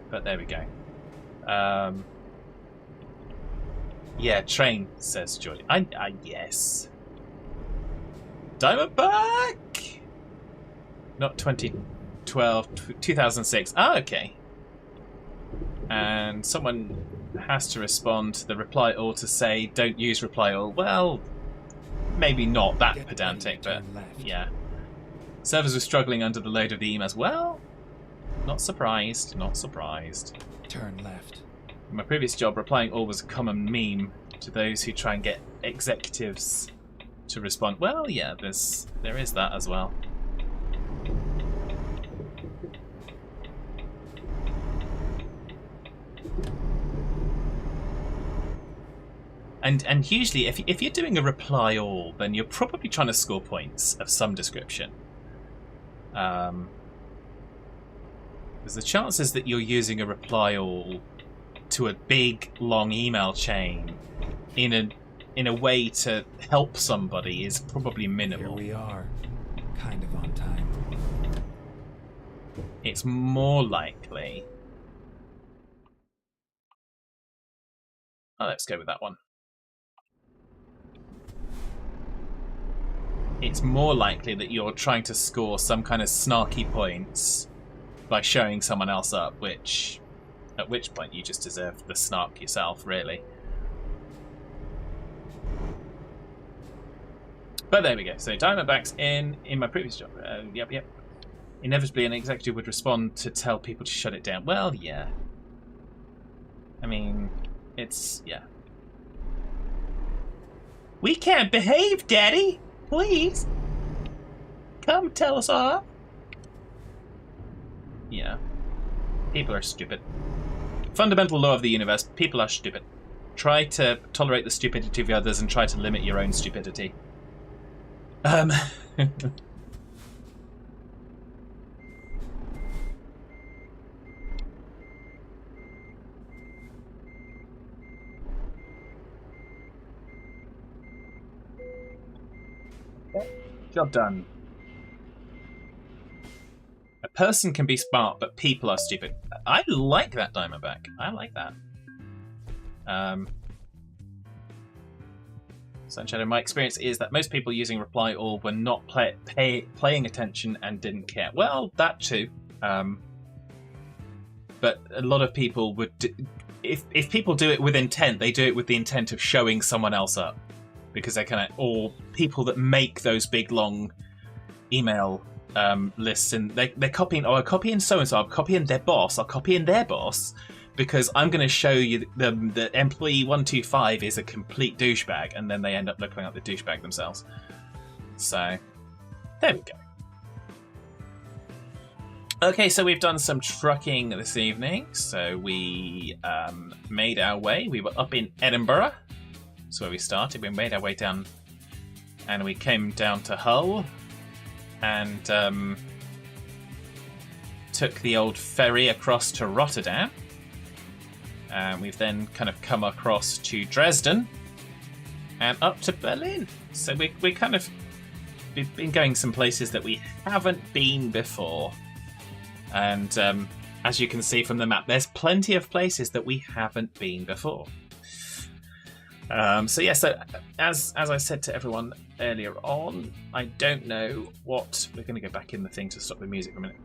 But there we go. Yeah, train, says Jordy. Yes. Diamondback! Not 2012, 2006. Ah, okay. And someone has to respond to the reply all to say, don't use reply all. Well, maybe not that Get pedantic, ready, but turn left. yeah. Servers were struggling under the load of the emails. Well, not surprised, not surprised. Turn left. In my previous job, replying all was a common meme to those who try and get executives to respond. Well, yeah, there is that as well. And usually, if you're doing a reply all, then you're probably trying to score points of some description. Because the chances that you're using a reply all to a big long email chain in a way to help somebody is probably minimal. Here we are, kind of on time. It's more likely. Oh, let's go with that one. It's more likely that you're trying to score some kind of snarky points by showing someone else up, at which point you just deserve the snark yourself, really. But there we go. So Diamondback's in my previous job. Yep. Inevitably, an executive would respond to tell people to shut it down. Well, yeah. I mean, yeah. We can't behave, Daddy. Please, come tell us off. Yeah. People are stupid. Fundamental law of the universe, people are stupid. Try to tolerate the stupidity of others and try to limit your own stupidity. Job done. A person can be smart, but people are stupid. I like that, Diamondback. I like that. Sunshine, my experience is that most people using reply all were not paying attention and didn't care. Well, that too. But a lot of people would... If people do it with intent, they do it with the intent of showing someone else up. Because they kind of... Or people that make those big, long email lists, and they're copying... Oh, I'm copying so-and-so, I'm copying their boss, I'm copying their boss, because I'm going to show you that employee 125 is a complete douchebag, and then they end up looking like the douchebag themselves. So, there we go. Okay, so we've done some trucking this evening. So we made our way. We were up in Edinburgh. That's where we started. We made our way down, and we came down to Hull, and took the old ferry across to Rotterdam. And we've then kind of come across to Dresden and up to Berlin. So we've been going some places that we haven't been before. And as you can see from the map, there's plenty of places that we haven't been before. So as I said to everyone earlier on, I don't know what... We're going to go back in the thing to stop the music for a minute.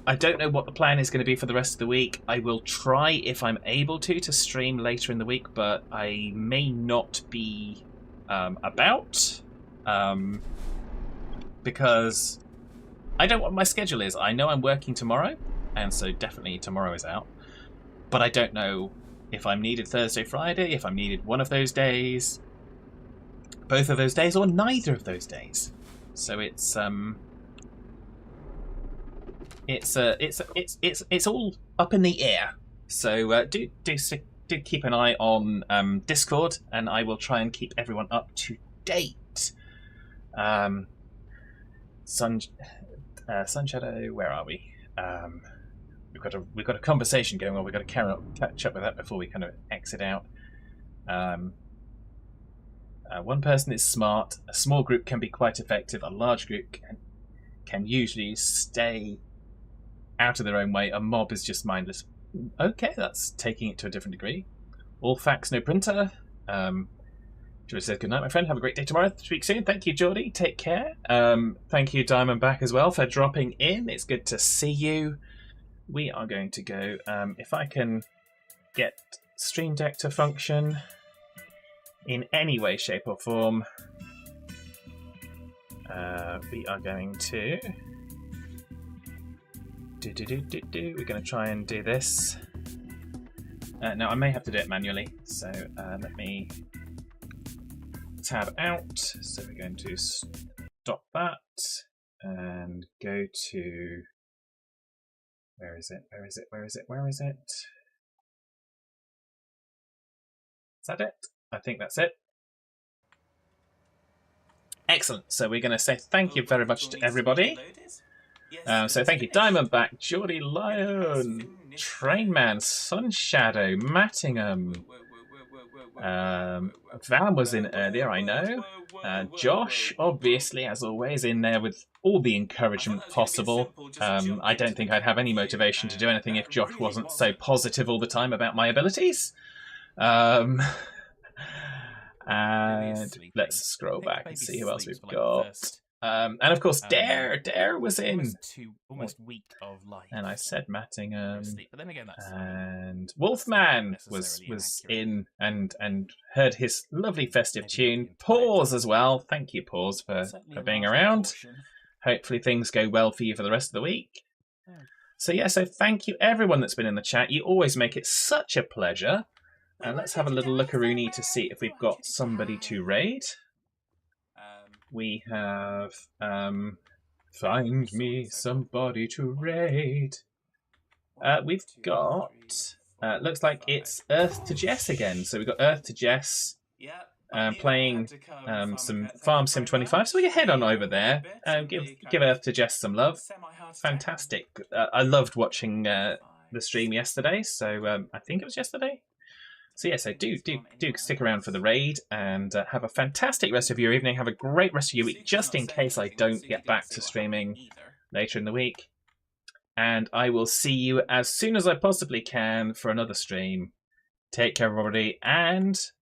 I don't know what the plan is going to be for the rest of the week. I will try, if I'm able to stream later in the week, but I may not be about, because I don't know what my schedule is. I know I'm working tomorrow, and so definitely tomorrow is out, but I don't know if I'm needed Thursday, Friday, if I'm needed one of those days, both of those days, or neither of those days. So it's all up in the air. So do keep an eye on Discord, and I will try and keep everyone up to date. Sunshadow, where are we? We've got a conversation going on. We've got to catch up with that before we kind of exit out. One person is smart. A small group can be quite effective. A large group can usually stay out of their own way. A mob is just mindless. Okay, that's taking it to a different degree. All facts, no printer. Geordie says, good night, my friend. Have a great day tomorrow. Speak soon. Thank you, Geordie. Take care. Thank you, Diamondback, as well, for dropping in. It's good to see you. We are going to go... if I can get Stream Deck to function in any way, shape, or form, we are going to... We're going to try and do this. Now, I may have to do it manually, so let me tab out. So we're going to stop that and go to... Where is it? that it? I think that's it. Excellent. So we're going to say thank you very much to everybody. So thank you, Diamondback, Geordie Lion, Trainman, Sunshadow, Mattingham. Van was in earlier, I know. Josh, obviously, as always, in there with all the encouragement possible. I don't think I'd have any motivation to do anything if Josh wasn't so positive all the time about my abilities. And let's scroll back and see who else we've got. And of course, Dare was in. Almost week of life. And I said Mattingham. But then again, that's And Wolfman was in and heard his lovely festive tune. Pause as well. Thank you, Pause, for being around. Hopefully things go well for you for the rest of the week. So yeah, so thank you everyone that's been in the chat. You always make it such a pleasure. And let's have a little lookaroonie to see if we've got somebody to raid. We have find me somebody to raid. We've got looks like it's Earth to Jess again. So we've got Earth to Jess playing some Farm Sim 25. So we can head on over there and give Earth to Jess some love. Fantastic. I loved watching the stream yesterday. So I think it was yesterday. So yeah, so do stick around for the raid and have a fantastic rest of your evening. Have a great rest of your week, just in case I don't get back to streaming later in the week. And I will see you as soon as I possibly can for another stream. Take care, everybody, and